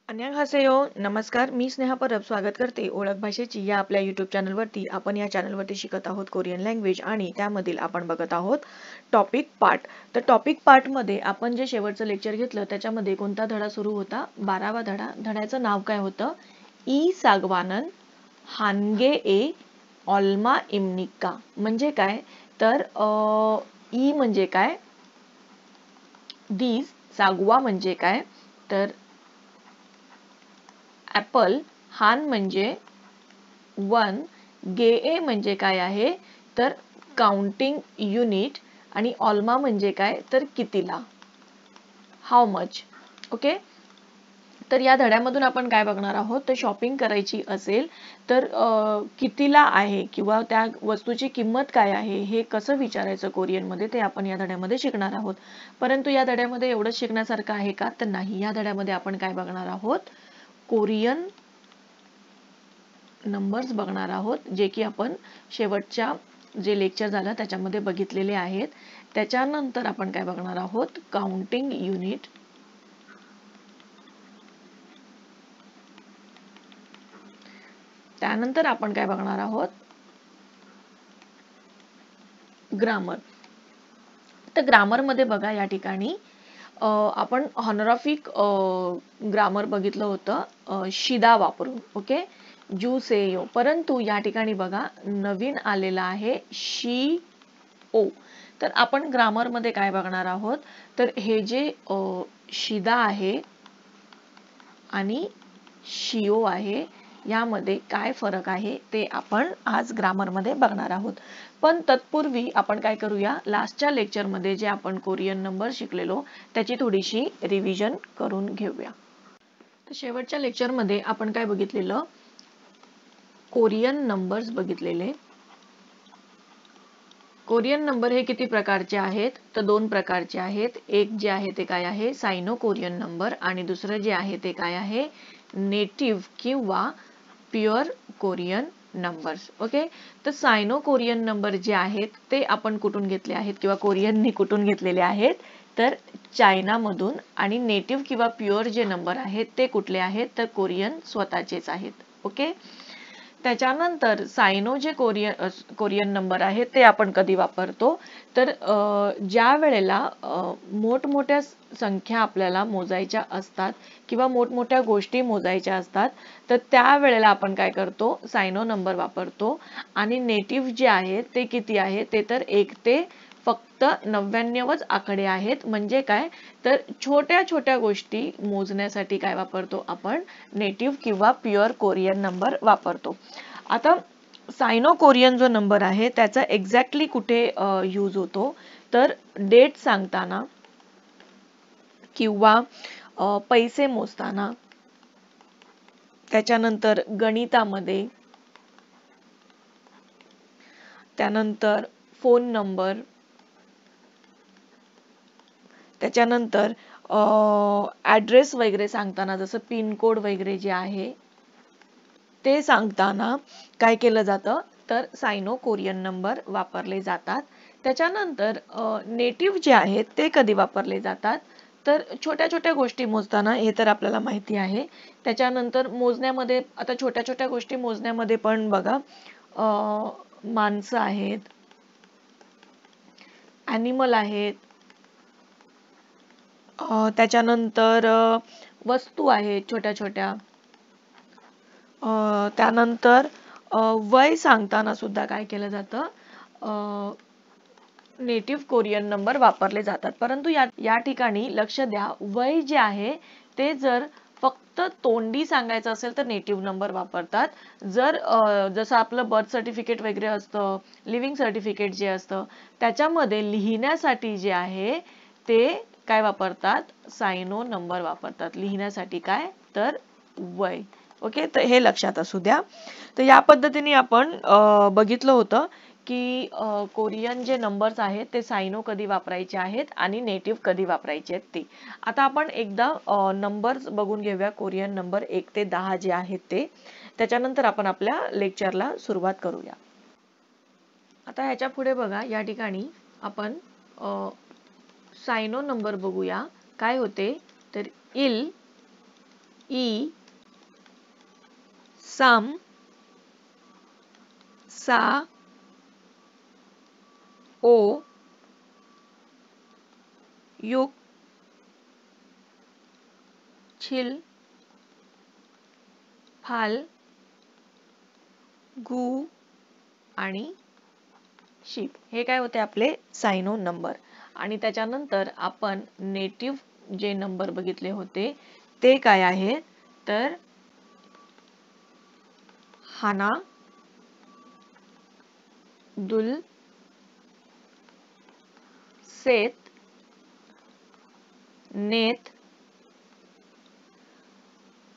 अन्यहासेयो नमस्कार. मी स्नेहा परब स्वागत करते ओळख भाषेची या आपल्या YouTube चॅनलवरती. आपण या चॅनलवरती शिकत आहोत कोरियन लँग्वेज आणि त्यामधील आपण बघत आहोत टॉपिक पार्ट. तर टॉपिक पार्ट मध्ये आपण जे शेवटचं लेक्चर घेतलं त्याच्यामध्ये कोणता धडा सुरू होता? 12वा धडा. धड्याचं नाव काय होतं? ई सागवानन हानगे ए ऑल्मा इम्निका. म्हणजे काय? तर ई म्हणजे काय? दीज. सागवा म्हणजे काय? तर ॲपल. हान म्हणजे 1. गे म्हणजे काय आहे? तर काउंटिंग युनिट. आणि ऑल्मा म्हणजे काय? तर कितीला, हाऊ मच. ओके. तर या धड्यामधून आपण काय बघणार आहोत? तर शॉपिंग करायची असेल तर कितीला आहे किंवा त्या वस्तूची किंमत काय आहे हे कसं विचारायचं कोरियनमध्ये ते आपण या धड्यामध्ये शिकणार आहोत. परंतु या धड्यामध्ये एवढंच शिकण्यासारखं आहे का? तर नाही. या धड्यामध्ये आपण काय बघणार आहोत? कोरियन नंबर्स बघणार आहोत, जे की आपण शेवटच्या जे लेक्चर झालं त्याच्यामध्ये बघितलेले आहेत. त्याच्यानंतर आपण काय बघणार आहोत? Counting unit. त्यानंतर आपण काय बघणार आहोत? ग्रामर. तर ग्रामर मध्ये बघा या ठिकाणी आपण हॉनॉरिफिक ग्रामर बघितलं होतं शिदा वापरून. ओके. जू से यो. परंतु या ठिकाणी बघा नवीन आलेला आहे शी ओ. तर आपण ग्रामर मध्ये काय बघणार आहोत? तर हे जे शिदा आहे आणि शिओ आहे यामध्ये काय फरक आहे ते आपण आज ग्रामर मध्ये बघणार आहोत. पण तत्पूर्वी आपण काय करूया? लास्टच्या लेक्चर मध्ये जे आपण कोरियन नंबर शिकलेलो त्याची थोडीशी रिव्हिजन करून घेऊया. तर शेवटच्या लेक्चर मध्ये आपण काय बघितलेलं? कोरियन नंबर्स बघितलेले. कोरियन नंबर हे किती प्रकारचे आहेत? तर 2 प्रकारचे आहेत. एक जे आहे ते काय आहे? सायनो कोरियन नंबर आणि दुसरं जे आहे ते काय आहे? नेटिव्ह किंवा प्युअर कोरियन नंबर्स. ओके. तर सायनो कोरियन नंबर जे आहेत ते आपण कुठून घेतले आहेत किंवा कोरियननी कुठून घेतलेले आहेत? तर चायनामधून. आणि नेटिव्ह किंवा प्युअर जे नंबर आहेत ते कुठले आहेत? तर कोरियन स्वतःचेच आहेत. ओके. त्याच्यानंतर सायनो जे कोरियन नंबर आहे ते आपण कधी वापरतो? तर ज्या वेळेला मोठमोठ्या संख्या आपल्याला मोजायच्या असतात किंवा मोठमोठ्या गोष्टी मोजायच्या असतात तर त्यावेळेला आपण काय करतो? सायनो नंबर वापरतो. आणि नेटिव्ह जे आहे ते किती आहे? ते तर 1 ते फक्त 99च आकडे आहेत. म्हणजे काय? तर छोट्या छोट्या गोष्टी मोजण्यासाठी काय वापरतो आपण? नेटिव्ह किंवा प्युअर कोरियन नंबर वापरतो. आता सायनो कोरियन जो नंबर आहे त्याचा एक्झॅक्टली कुठे यूज होतो? तर डेट सांगताना किंवा पैसे मोजताना, त्याच्यानंतर गणितामध्ये, त्यानंतर फोन नंबर, त्याच्यानंतर ॲड्रेस वगैरे सांगताना जसं पिन कोड वगैरे जे आहे ते सांगताना काय केलं जातं? तर सायनो कोरियन नंबर वापरले जातात. त्याच्यानंतर नेटिव्ह जे आहेत ते कधी वापरले जातात? तर छोट्या छोट्या गोष्टी मोजताना. हे तर आपल्याला माहिती आहे. त्याच्यानंतर मोजण्यामध्ये आता छोट्या छोट्या गोष्टी मोजण्यामध्ये पण बघा माणसं आहेत, ॲनिमल आहेत, त्याच्यानंतर वस्तू आहेत छोट्या छोट्या. त्यानंतर वय सांगताना सुद्धा काय केलं जातं? नेटिव्ह कोरियन नंबर वापरले जातात. परंतु या ठिकाणी लक्ष द्या, वय जे आहे ते जर फक्त तोंडी सांगायचं असेल तर नेटिव्ह नंबर वापरतात. जर जसं आपलं बर्थ सर्टिफिकेट वगैरे असतं, लिव्हिंग सर्टिफिकेट जे असतं त्याच्यामध्ये लिहिण्यासाठी जे आहे ते काय वापरतात? सायनो नंबर वापरतात. लिहिण्यासाठी काय? तर वय. ओके. तर हे लक्षात असू द्या. तर या पद्धतीने आपण बघितलं होतं की कोरियन जे नंबर्स आहेत ते सायनो कधी वापरायचे आहेत आणि नेटिव्ह कधी वापरायचे आहेत ते. आता आपण एकदा नंबर्स बघून घेऊया कोरियन नंबर 1 ते 10 जे आहेत ते. त्याच्यानंतर आपण आपल्या लेक्चरला सुरुवात करूया. आता ह्याच्या पुढे बघा या ठिकाणी आपण सायनो नंबर बघूया. काय होते? तर इल ई, सम, सा, ओ, युक, छिल, फाल, गु आणि शीप. हे काय होते आपले सायनो नंबर. आणि त्याच्यानंतर आपण नेटिव्ह जे नंबर बघितले होते ते काय आहेत तर हाना, दुल, सेत, नेत,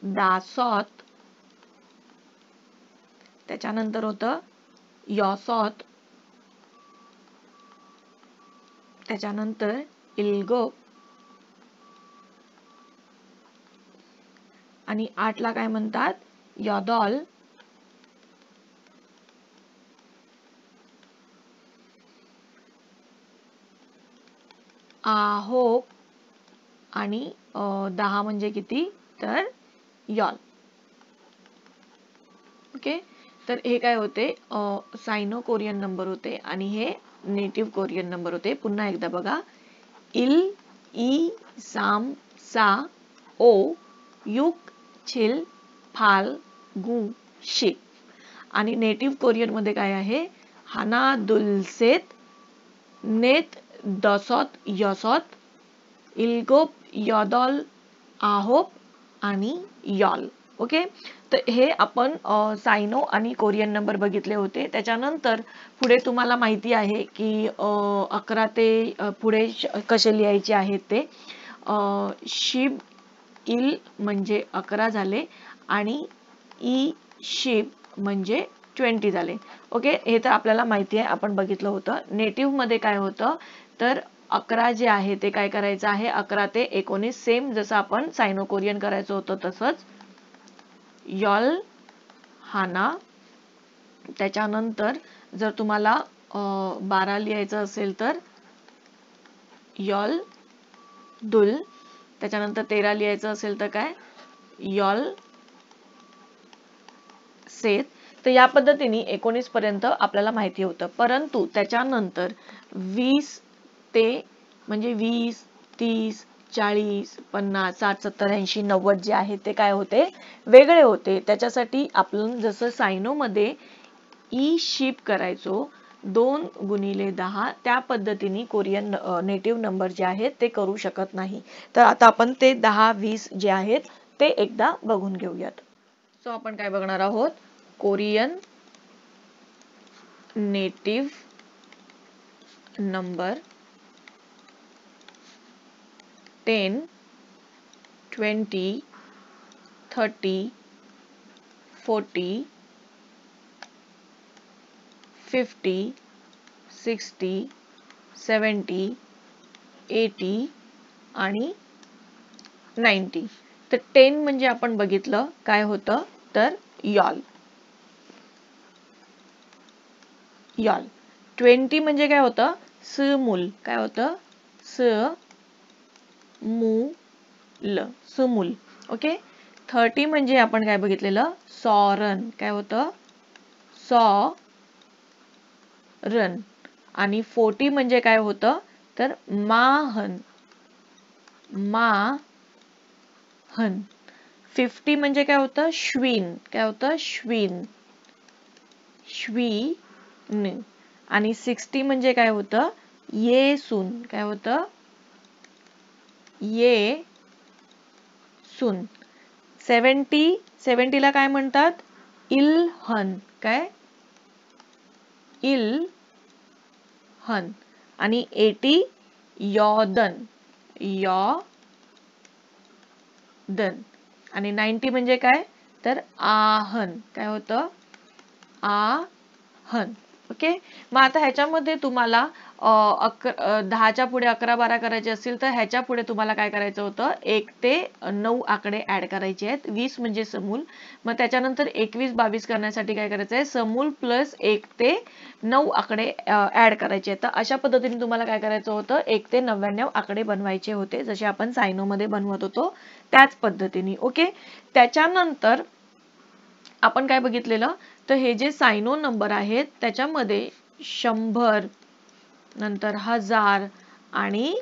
दासॉत, त्याच्यानंतर होतं यॉसॉत, त्याच्यानंतर इल्गोप आणि 8 ला काय म्हणतात यॉदॉल, आहोप आणि 10 म्हणजे किती तर यॉल. ओके, तर हे काय होते सायनो कोरियन नंबर होते आणि हे नेटिव्ह कोरियन नंबर होते. पुन्हा एकदा बघा इल, ई, साम, सा, ओ, युक, छिल, फाल, गु, शिक. आणि नेटिव्ह कोरियन मध्ये काय आहे हाना, दुलसेत, नेत, दसॉत, यसॉत, इल्गोप, यॉदॉल, आहोप आणि यॉल. ओके, तर हे आपण सायनो आणि कोरियन नंबर बघितले होते. त्याच्यानंतर पुढे तुम्हाला माहिती आहे की 11 ते पुढे कसे लिहायचे आहेत ते. शिब, इल म्हणजे 11 झाले आणि ई, शिब म्हणजे 20 झाले. ओके, हे तर आपल्याला माहिती आहे, आपण बघितलं होतं. नेटिव्ह मध्ये काय होतं तर 11 जे आहे ते काय करायचं आहे 11 ते 19 सेम जसं आपण सायनो कोरियन करायचं होतं तसंच. यॉल, हाना, त्याच्यानंतर जर तुम्हाला 12 लिहायचं असेल तर यॉल, दुल, त्याच्यानंतर 13 लिहायचं असेल तर काय यॉल, सेत. तर या पद्धतीने 19 पर्यंत आपल्याला माहिती होतं. परंतु त्याच्यानंतर 20 ते म्हणजे 20, 30, 40, 50, 60, 70, 80, 90 जे आहे ते काय होते वेगळे होते. त्याच्यासाठी आपण जसं सायनो मध्ये ई शिप करायचो 2 गुणिले 10 त्या पद्धतीने कोरियन नेटिव्ह नंबर जे आहेत ते करू शकत नाही. तर आता आपण ते 10, 20 जे आहेत ते एकदा बघून घेऊयात. सो आपण काय बघणार आहोत कोरियन नेटिव्ह नंबर 10, 20, 30, 40, 50, 60, 70, 80 आणि 90. तर 10 म्हणजे आपण बघितलं काय होतं तर यॉल. यॉल. 20 म्हणजे काय होतं समूल. काय होतं समूल, समूल. ओके, 30 म्हणजे आपण काय बघितलेलं सॉरन. काय होतं सॉरन. आणि 40 म्हणजे काय होतं तर माहन, माहन. 50 म्हणजे काय होतं श्वीन. काय होतं श्वीन, श्वीन. आणि 60 म्हणजे काय होतं येसून. काय होतं येसून. 70 ला काय म्हणतात इल्हन. काय इल्हन. आणि 80 यॉदन, यॉदन. आणि 90 म्हणजे काय तर आहन. काय होतं आहन. ओके. मग आता ह्याच्यामध्ये तुम्हाला 10च्या पुढे 11, 12 करायचे असतील तर ह्याच्या पुढे तुम्हाला काय करायचं होतं, 1 ते 9 आकडे ऍड करायचे आहेत. 20 म्हणजे समूल. मग त्याच्यानंतर 21, 22 करण्यासाठी काय करायचं आहे, समूल प्लस 1 ते 9 आकडे ऍड करायचे आहेत. तर अशा पद्धतीने तुम्हाला काय करायचं होतं, 1 ते 99 आकडे बनवायचे होते, जसे आपण सायनो मध्ये बनवत होतो त्याच पद्धतीने. ओके. त्याच्यानंतर आपण काय बघितलेलं, तर हे जे सायनो नंबर आहेत त्याच्यामध्ये 100, नंतर 1000 आणि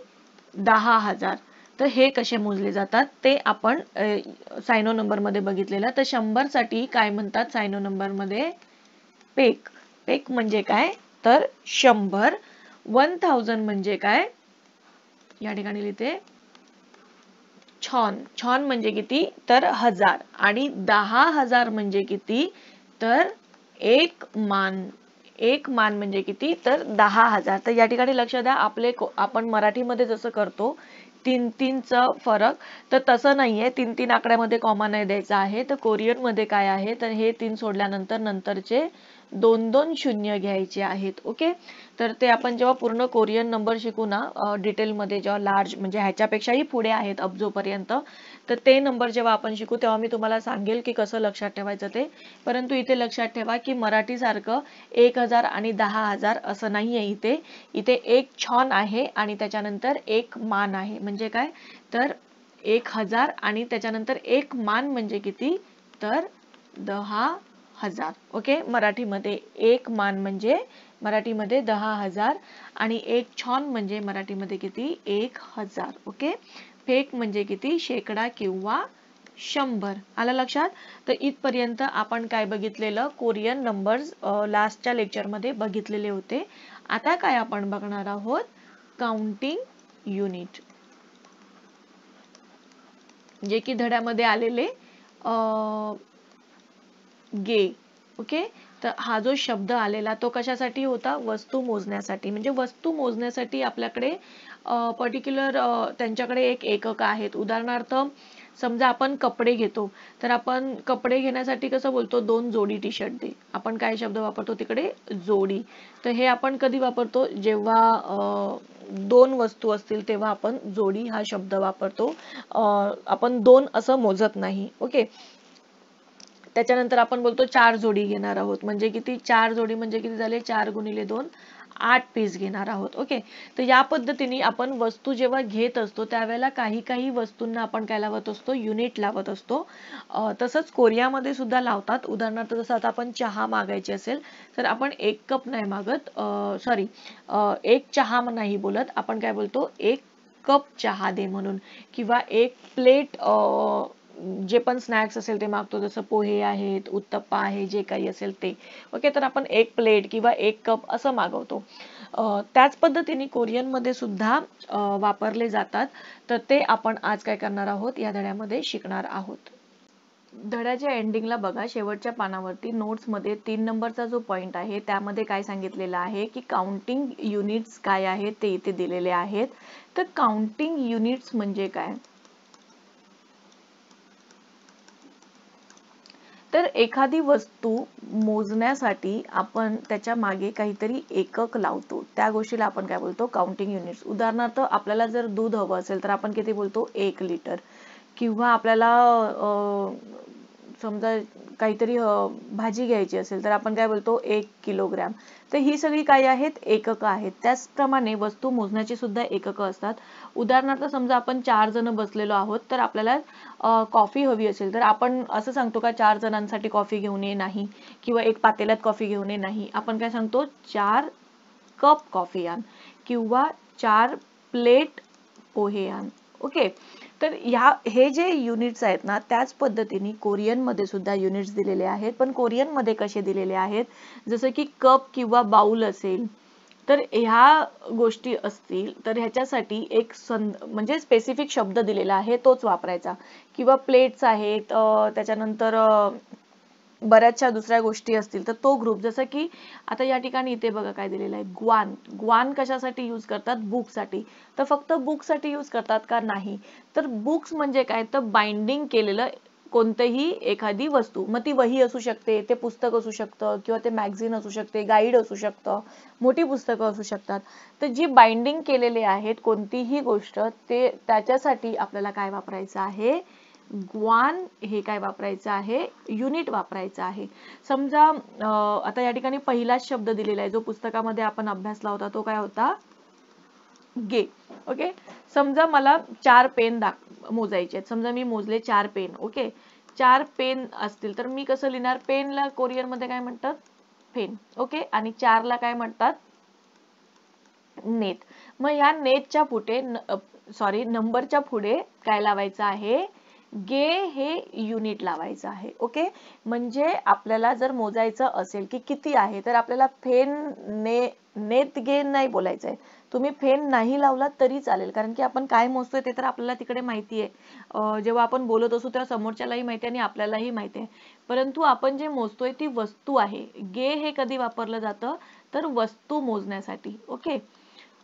10,000, तर हे कसे मोजले जातात ते आपण सायनो नंबर मध्ये बघितलेलं. तर 100 साठी काय म्हणतात सायनो नंबर मध्ये, पेक. पेक म्हणजे काय, तर 100. 1000 म्हणजे काय, या ठिकाणी लिहिते छॉन. छॉन म्हणजे किती, तर 1000. आणि 10,000 म्हणजे किती, तर एक मान. एक मान म्हणजे किती, तर 10,000. तर या ठिकाणी लक्ष द्या, आपण मराठीमध्ये जसं करतो 3-3चा फरक, तर तसं नाहीये. 3-3 आकड्यामध्ये कॉमा नाही द्यायचा आहे. तर कोरियन मध्ये काय आहे, तर हे 3 सोडल्यानंतर नंतरचे 2-2 शून्य घ्यायचे आहेत. ओके. तर ते आपण जेव्हा पूर्ण कोरियन नंबर शिकू ना डिटेलमध्ये, जेव्हा लार्ज म्हणजे ह्याच्यापेक्षाही पुढे आहेत अब्जोपर्यंत, तर ते नंबर जेव्हा आपण शिकू तेव्हा मी तुम्हाला सांगेल की कसं लक्षात ठेवायचं ते. परंतु इथे लक्षात ठेवा की मराठी सारखं 1000 आणि 10,000 असं नाहीये. इथे एक छॉन आहे आणि त्याच्यानंतर एक मान आहे. म्हणजे काय, तर 1000 आणि त्याच्यानंतर एक मान म्हणजे किती, तर 10,000. ओके. मराठीमध्ये एक मान म्हणजे मराठीमध्ये 10,000 आणि एक छॉन म्हणजे मराठीमध्ये किती, 1000. ओके. फेक म्हणजे किती, शेकडा किंवा 100. आलं लक्षात. तर इथपर्यंत आपण काय बघितलेलं, कोरियन नंबर्स लास्टच्या लेक्चरमध्ये बघितलेले होते. आता काय आपण बघणार आहोत, काउंटिंग युनिट, जे की धड्यामध्ये आलेले गे. ओके. तर हा जो शब्द आलेला तो कशासाठी होता, वस्तू मोजण्यासाठी. म्हणजे वस्तू मोजण्यासाठी आपल्याकडे पर्टिक्युलर त्यांच्याकडे एक एकक आहेत. उदाहरणार्थ समजा आपण कपडे घेतो, तर आपण कपडे घेण्यासाठी कसं बोलतो, 2 जोडी टी शर्ट दे. आपण काय शब्द वापरतो तिकडे, जोडी. तर हे आपण कधी वापरतो, जेव्हा 2 वस्तू असतील तेव्हा आपण जोडी हा शब्द वापरतो. आपण 2 असं मोजत नाही. ओके. त्याच्यानंतर आपण बोलतो 4 जोडी घेणार आहोत. म्हणजे किती, 4 जोडी म्हणजे किती झाले, 4 गुणिले 2, 8 पीस घेणार आहोत. ओके. तर या पद्धतीने आपण वस्तू जेव्हा घेत असतो त्यावेळेला काही काही वस्तूंना आपण काय लावत असतो, युनिट लावत असतो. तसंच कोरियामध्ये सुद्धा लावतात. उदाहरणार्थ जसं आता आपण चहा मागायची असेल तर आपण 1 कप नाही मागत, सॉरी 1 चहा नाही बोलत, आपण काय बोलतो, 1 कप चहा दे म्हणून. किंवा 1 प्लेट जे पण स्नॅक्स असेल ते मागतो, जसं पोहे आहेत, उत्तप्पा आहे, जे काही असेल ते. ओके. तर आपण 1 प्लेट किंवा 1 कप असं मागवतो. त्याच पद्धतीने कोरियन मध्ये सुद्धा वापरले जातात. तर ते आपण आज काय करणार आहोत, या धड्यामध्ये शिकणार आहोत. धड्याच्या एंडिंगला बघा, शेवटच्या पानावरती नोट्स मध्ये 3 नंबरचा जो पॉइंट आहे त्यामध्ये काय सांगितलेलं आहे की काउंटिंग युनिट्स काय आहेत ते इथे दिलेले आहेत. तर काउंटिंग युनिट्स म्हणजे काय, तर एखादी वस्तू मोजण्यासाठी आपण त्याच्या मागे काहीतरी एकक लावतो, त्या गोष्टीला आपण काय बोलतो, काउंटिंग युनिट्स. उदाहरणार्थ आपल्याला जर दूध हवं असेल तर आपण किती बोलतो, 1 लिटर. किंवा आपल्याला समजा काहीतरी भाजी घ्यायची असेल तर आपण काय बोलतो, 1 किलोग्रॅम. तर ही सगळी काय आहेत, एकक आहेत. त्याचप्रमाणे वस्तू मोजण्याची सुद्धा एकक असतात. उदाहरणार्थ समजा आपण 4 जण बसलेलो आहोत, तर आपल्याला कॉफी हवी असेल तर आपण असं सांगतो का, 4 जणांसाठी कॉफी घेऊन ये, नाही. किंवा 1 पातेल्यात कॉफी घेऊन ये, नाही. आपण काय सांगतो, 4 कप कॉफी आण किंवा 4 प्लेट पोहे आण. ओके. तर हे जे युनिट्स आहेत ना, त्याच पद्धतीने कोरियन मध्ये सुद्धा युनिट्स दिलेले आहेत. पण कोरियन मध्ये कसे दिलेले आहेत, जसं की कप किंवा बाउल असेल तर ह्या गोष्टी असतील तर ह्याच्यासाठी एक म्हणजे स्पेसिफिक शब्द दिलेला आहे, तोच वापरायचा. किंवा प्लेट्स आहेत, त्याच्यानंतर बऱ्याचशा दुसऱ्या गोष्टी असतील तर तो ग्रुप. जसं की आता या ठिकाणी इथे बघा काय दिलेलं आहे, ग्वान. ग्वान कशासाठी यूज करतात, बुकसाठी. तर फक्त बुकसाठी यूज करतात का, नाही. तर बुक्स म्हणजे काय, तर बाइंडिंग केलेलं कोणतेही एखादी वस्तू, मग ती वही असू शकते, ते पुस्तक असू शकतं किंवा ते मॅगझिन असू शकते, गाईड असू शकतं, मोठी पुस्तकं असू शकतात. तर जी बाइंडिंग केलेले आहेत कोणतीही गोष्ट, ते त्याच्यासाठी आपल्याला काय वापरायचं आहे, ग्वान हे काय वापरायचं आहे, युनिट वापरायचं आहे. समजा आता या ठिकाणी पहिलाच शब्द दिलेला आहे जो पुस्तकामध्ये आपण अभ्यासला होता, तो काय होता, गे. ओके, समजा मला 4 पेन मोजायचे आहेत. समजा मी मोजले 4 पेन. ओके, 4 पेन असतील तर मी कसं लिहिणार, पेनला कोरियन मध्ये काय म्हणतात, पेन. ओके, आणि 4 ला काय म्हणतात, नेत. मग ह्या नेटच्या पुढे नंबरच्या पुढे काय लावायचं आहे, गे हे युनिट लावायचं आहे. ओके, म्हणजे आपल्याला जर मोजायचं असेल की किती आहे, तर आपल्याला फेन नेत गे नाही बोलायचं आहे. तुम्ही फेन नाही लावला तरी चालेल, कारण की आपण काय मोजतोय ते तर आपल्याला तिकडे माहिती आहे. जेव्हा आपण बोलत असू तेव्हा समोरच्यालाही माहिती आहे आणि आपल्यालाही माहिती आहे. परंतु आपण जे मोजतोय ती वस्तू आहे. गे हे कधी वापरलं जातं, तर वस्तू मोजण्यासाठी. ओके,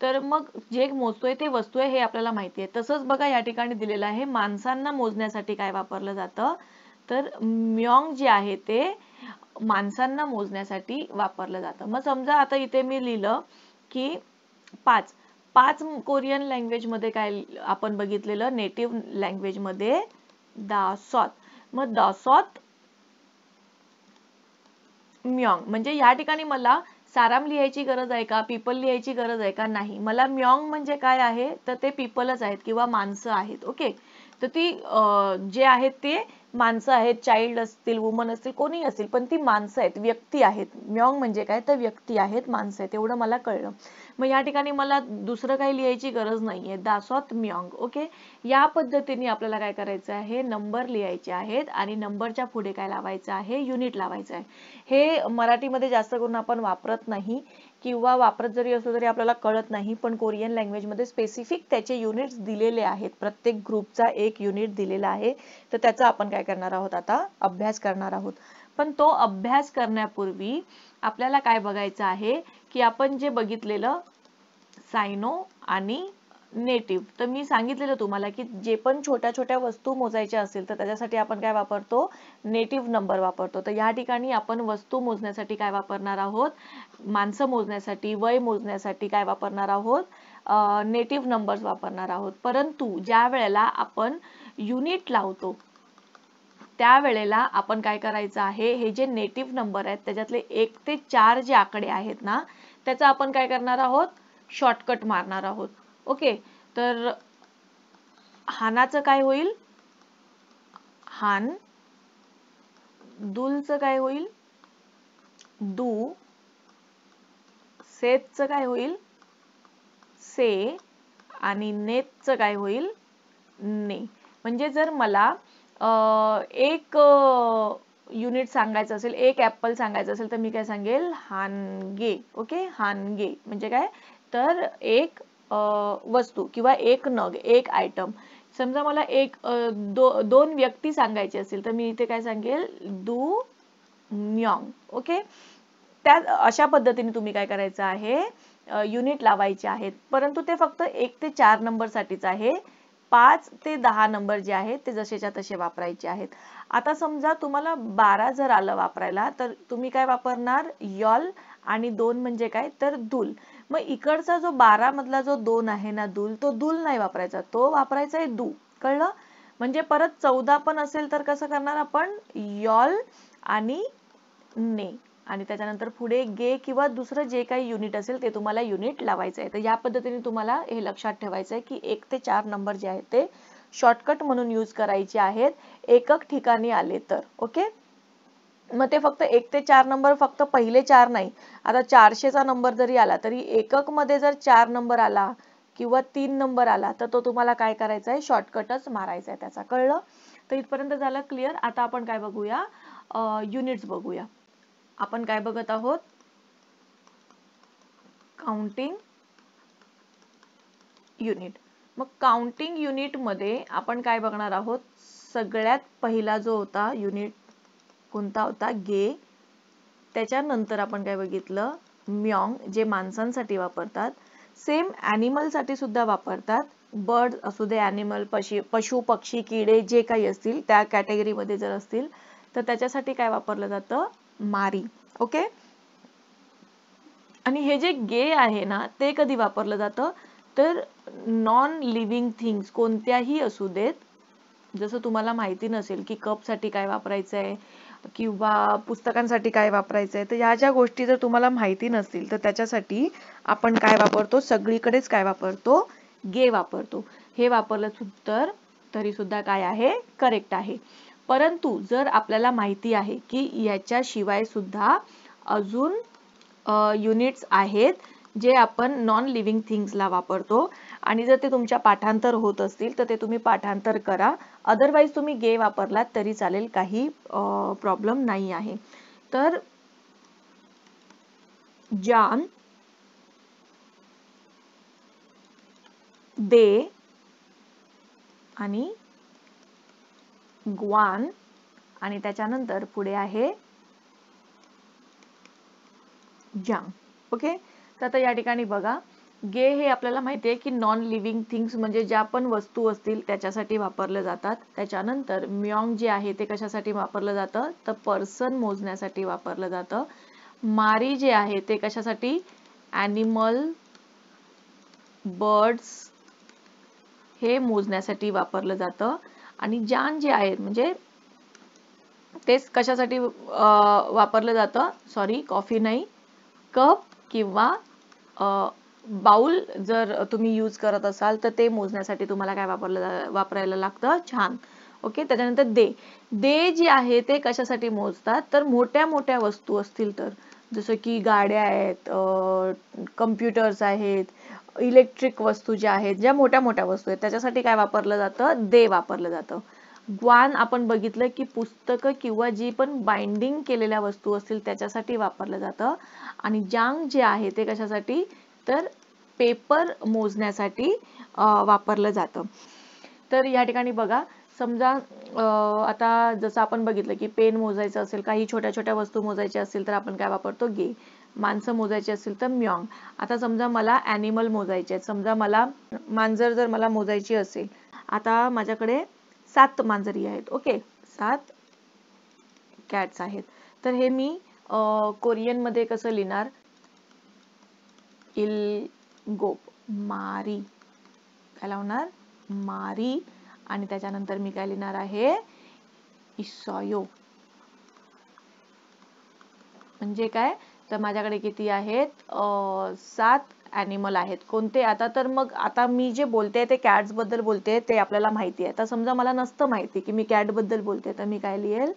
तर मग जे मोजतोय ते वस्तू आहे हे आपल्याला माहिती आहे. तसंच बघा या ठिकाणी दिलेलं आहे, माणसांना मोजण्यासाठी काय वापरलं जातं, तर म्योंग जे आहे ते माणसांना मोजण्यासाठी वापरलं जातं. मग समजा आता इथे मी लिहिलं की 5 कोरियन लँग्वेज मध्ये काय आपण बघितलेलं, नेटिव्ह लँग्वेज मध्ये दासॉत. मग दासॉत म्योंग, म्हणजे या ठिकाणी मला साराम लिहायची गरज आहे का, पीपल लिहायची गरज आहे का, नाही. मला म्योंग म्हणजे काय आहे, तर ते पीपलच आहेत किंवा माणसं आहेत. ओके, तर ती जे आहेत ते माणसं आहेत, चाइल्ड असतील, वुमन असतील, कोणी असतील, पण ती माणसं आहेत, व्यक्ती आहेत. म्योंग म्हणजे काय, तर व्यक्ती आहेत, माणसं आहेत, एवढं मला कळलं. मग या ठिकाणी मला दुसरं काही लिहायची गरज नाहीये, दासॉत म्योंग. ओके, या पद्धतीने आपल्याला काय करायचं आहे, नंबर लिहायचे आहेत आणि नंबरच्या पुढे काय लावायचं आहे, युनिट लावायचं आहे. हे मराठीमध्ये जास्त करून आपण वापरत नाही किंवा वापरत जरी असलो तरी आपल्याला कळत नाही, पण कोरियन लँग्वेज मध्ये स्पेसिफिक त्याचे युनिट्स दिलेले आहेत. प्रत्येक ग्रुपचा एक युनिट दिलेला आहे, तर त्याचा आपण काय करणार आहोत, आता अभ्यास करणार आहोत. पण तो अभ्यास करण्यापूर्वी आपल्याला काय बघायचं आहे, की आपण जे बघितलेलं सायनो आणि नेटिव्ह, तर मी सांगितलेलं तुम्हाला की जे पण छोट्या छोट्या वस्तू मोजायच्या असेल तर त्याच्यासाठी आपण काय वापरतो, नेटिव्ह नंबर वापरतो. तर या ठिकाणी आपण वस्तू मोजण्यासाठी काय वापरणार आहोत, माणसं मोजण्यासाठी, वय मोजण्यासाठी काय वापरणार आहोत, नेटिव्ह नंबर्स वापरणार आहोत. परंतु ज्या वेळेला आपण युनिट लावतो त्यावेळेला आपण काय करायचं आहे, हे जे नेटिव्ह नंबर आहेत त्याच्यातले 1 ते 4 जे आकडे आहेत ना, त्याचा आपण काय करणार आहोत, शॉर्टकट मारणार आहोत. ओके, तर हानाचं काय होईल, हान. दुलचं काय होईल, दू. सेतचं काय होईल, से. आणि नेतचं काय होईल, ने. म्हणजे जर मला एक युनिट सांगायचं असेल, एक ऍपल सांगायचं असेल, तर मी काय सांगेल, हानगे. ओके, हानगे म्हणजे काय, तर एक वस्तू किंवा एक नग, एक आयटम. समजा मला दोन व्यक्ती सांगायचे असेल तर मी इथे काय सांगेल, दू म्योंग. ओके, त्या अशा पद्धतीने तुम्ही काय करायचं आहे, युनिट लावायचे आहेत. परंतु ते फक्त 1 ते 4 नंबर साठीच आहे. 5 ते 10 नंबर जे आहेत ते जसेच्या तसे वापरायचे आहेत. आता समजा तुम्हाला 12 जर आलं वापरायला, तर तुम्ही काय वापरणार, यॉल. आणि 2 म्हणजे काय, तर दुल. मग इकडचा जो 12 मधला जो 2 आहे ना, दुल, तो दुल नाही वापरायचा, तो वापरायचा आहे दू. कळलं. म्हणजे परत 14 पण असेल तर कसं करणार आपण, यॉल आणि ने. आणि त्याच्यानंतर पुढे गे किंवा दुसरं जे काही युनिट असेल ते तुम्हाला युनिट लावायचं आहे. तर या पद्धतीने तुम्हाला हे लक्षात ठेवायचं आहे की 1 ते 4 नंबर जे आहेत ते शॉर्टकट म्हणून यूज करायचे आहेत, एकक ठिकाणी आले तर. ओके, मग ते फक्त 1 ते 4 नंबर, फक्त पहिले 4 नाही. आता 400चा नंबर जरी आला तरी एकक मध्ये जर 4 नंबर आला किंवा 3 नंबर आला तर तो तुम्हाला काय करायचा आहे, शॉर्टकटच मारायचा आहे त्याचा. कळलं. तर इथपर्यंत झालं क्लिअर. आता आपण काय बघूया, युनिट्स बघूया. आपण काय बघत आहोत, काउंटिंग युनिट. मग काउंटिंग युनिट मध्ये आपण काय बघणार आहोत, सगळ्यात पहिला जो होता युनिट कोणता होता, गे. त्याच्यानंतर आपण काय बघितलं, म्योंग, जे माणसांसाठी वापरतात. सेम ॲनिमल साठी सुद्धा वापरतात, बर्ड असू दे, ॲनिमल, पशु पक्षी किडे जे काही असतील त्या कॅटेगरीमध्ये जर असतील तर त्याच्यासाठी काय वापरलं जातं, मारी. ओके. आणि हे जे गे आहे ना ते कधी वापरलं जातं, तर नॉन लिव्हिंग थिंग्स कोणत्याही असू देत, जसं तुम्हाला माहिती नसेल की कपसाठी काय वापरायचं आहे किंवा पुस्तकांसाठी काय वापरायचं आहे, तर ह्या ज्या गोष्टी जर तुम्हाला माहिती नसतील तर त्याच्यासाठी आपण काय वापरतो, सगळीकडेच काय वापरतो, गे वापरतो. हे वापरलं तर तरी सुद्धा काय आहे, करेक्ट आहे. परंतु जर आपल्याला माहिती आहे की याच्याशिवाय सुद्धा अजून युनिट्स आहेत जे आपण नॉन लिव्हिंग थिंग्सला वापरतो आणि जर ते तुमच्या पाठांतर होत असतील तर ते तुम्ही पाठांतर करा, अदरवाईज तुम्ही गे वापरलात तरी चालेल, काही प्रॉब्लेम नाही आहे. तर जान, दे आणि ग्वान आणि त्याच्यानंतर पुढे आहे जांग. ओके. तर आता या ठिकाणी बघा, गे हे आपल्याला माहिती आहे की नॉन लिव्हिंग थिंग्स म्हणजे ज्या पण वस्तू असतील त्याच्यासाठी वापरले जातात. त्याच्यानंतर म्योंग जे आहे ते कशासाठी वापरलं जातं, तर पर्सन मोजण्यासाठी वापरलं जातं. मारी जे आहे ते कशासाठी, ॲनिमल, बर्ड्स हे मोजण्यासाठी वापरलं जातं. आणि जान जे आहे म्हणजे तेच कशासाठी वापरलं जातं, सॉरी कॉफी नाही, कप किंवा बाउल जर तुम्ही यूज करत असाल तर ते मोजण्यासाठी तुम्हाला काय वापरायला लागतं, छान. ओके. त्याच्यानंतर दे जे आहे ते कशासाठी मोजतात, तर मोठ्या मोठ्या वस्तू असतील तर, जसं की गाड्या आहेत, कम्प्युटर्स आहेत, इलेक्ट्रिक वस्तू ज्या आहेत, ज्या मोठ्या मोठ्या वस्तू आहेत त्याच्यासाठी काय वापरलं जातं, दे वापरलं जातं. ग्वान आपण बघितलं की पुस्तकं किंवा जी पण बाइंडिंग केलेल्या वस्तू असतील त्याच्यासाठी वापरलं जातं. आणि जांग जे आहे ते कशासाठी, तर पेपर मोजण्यासाठी वापरलं जातं. तर या ठिकाणी बघा, समजा आता जसं आपण बघितलं की पेन मोजायचं असेल, काही छोट्या छोट्या वस्तू मोजायच्या असतील तर आपण काय वापरतो, गे. माणसं मोजायची असतील तर म्योंग. आता समजा मला ॲनिमल मोजायचे आहेत, समजा मला मांजर जर मला मोजायची असेल, आता माझ्याकडे 7 मांजरी आहेत. ओके. 7 कॅट्स आहेत. तर हे मी कोरियन मध्ये कसं लिहिणार, इल्गोप, मारी, काय लावणार, मारी. आणि त्याच्यानंतर मी काय लिहिणार आहे, इसॉयो. म्हणजे काय, तर माझ्याकडे किती आहेत, 7 ॲनिमल आहेत. कोणते, आता तर मग आता मी जे बोलते ते कॅट्स बद्दल बोलते, ते आपल्याला माहिती आहे. आता समजा मला नसतं माहिती की मी कॅट बद्दल बोलते, तर मी काय लिहेल,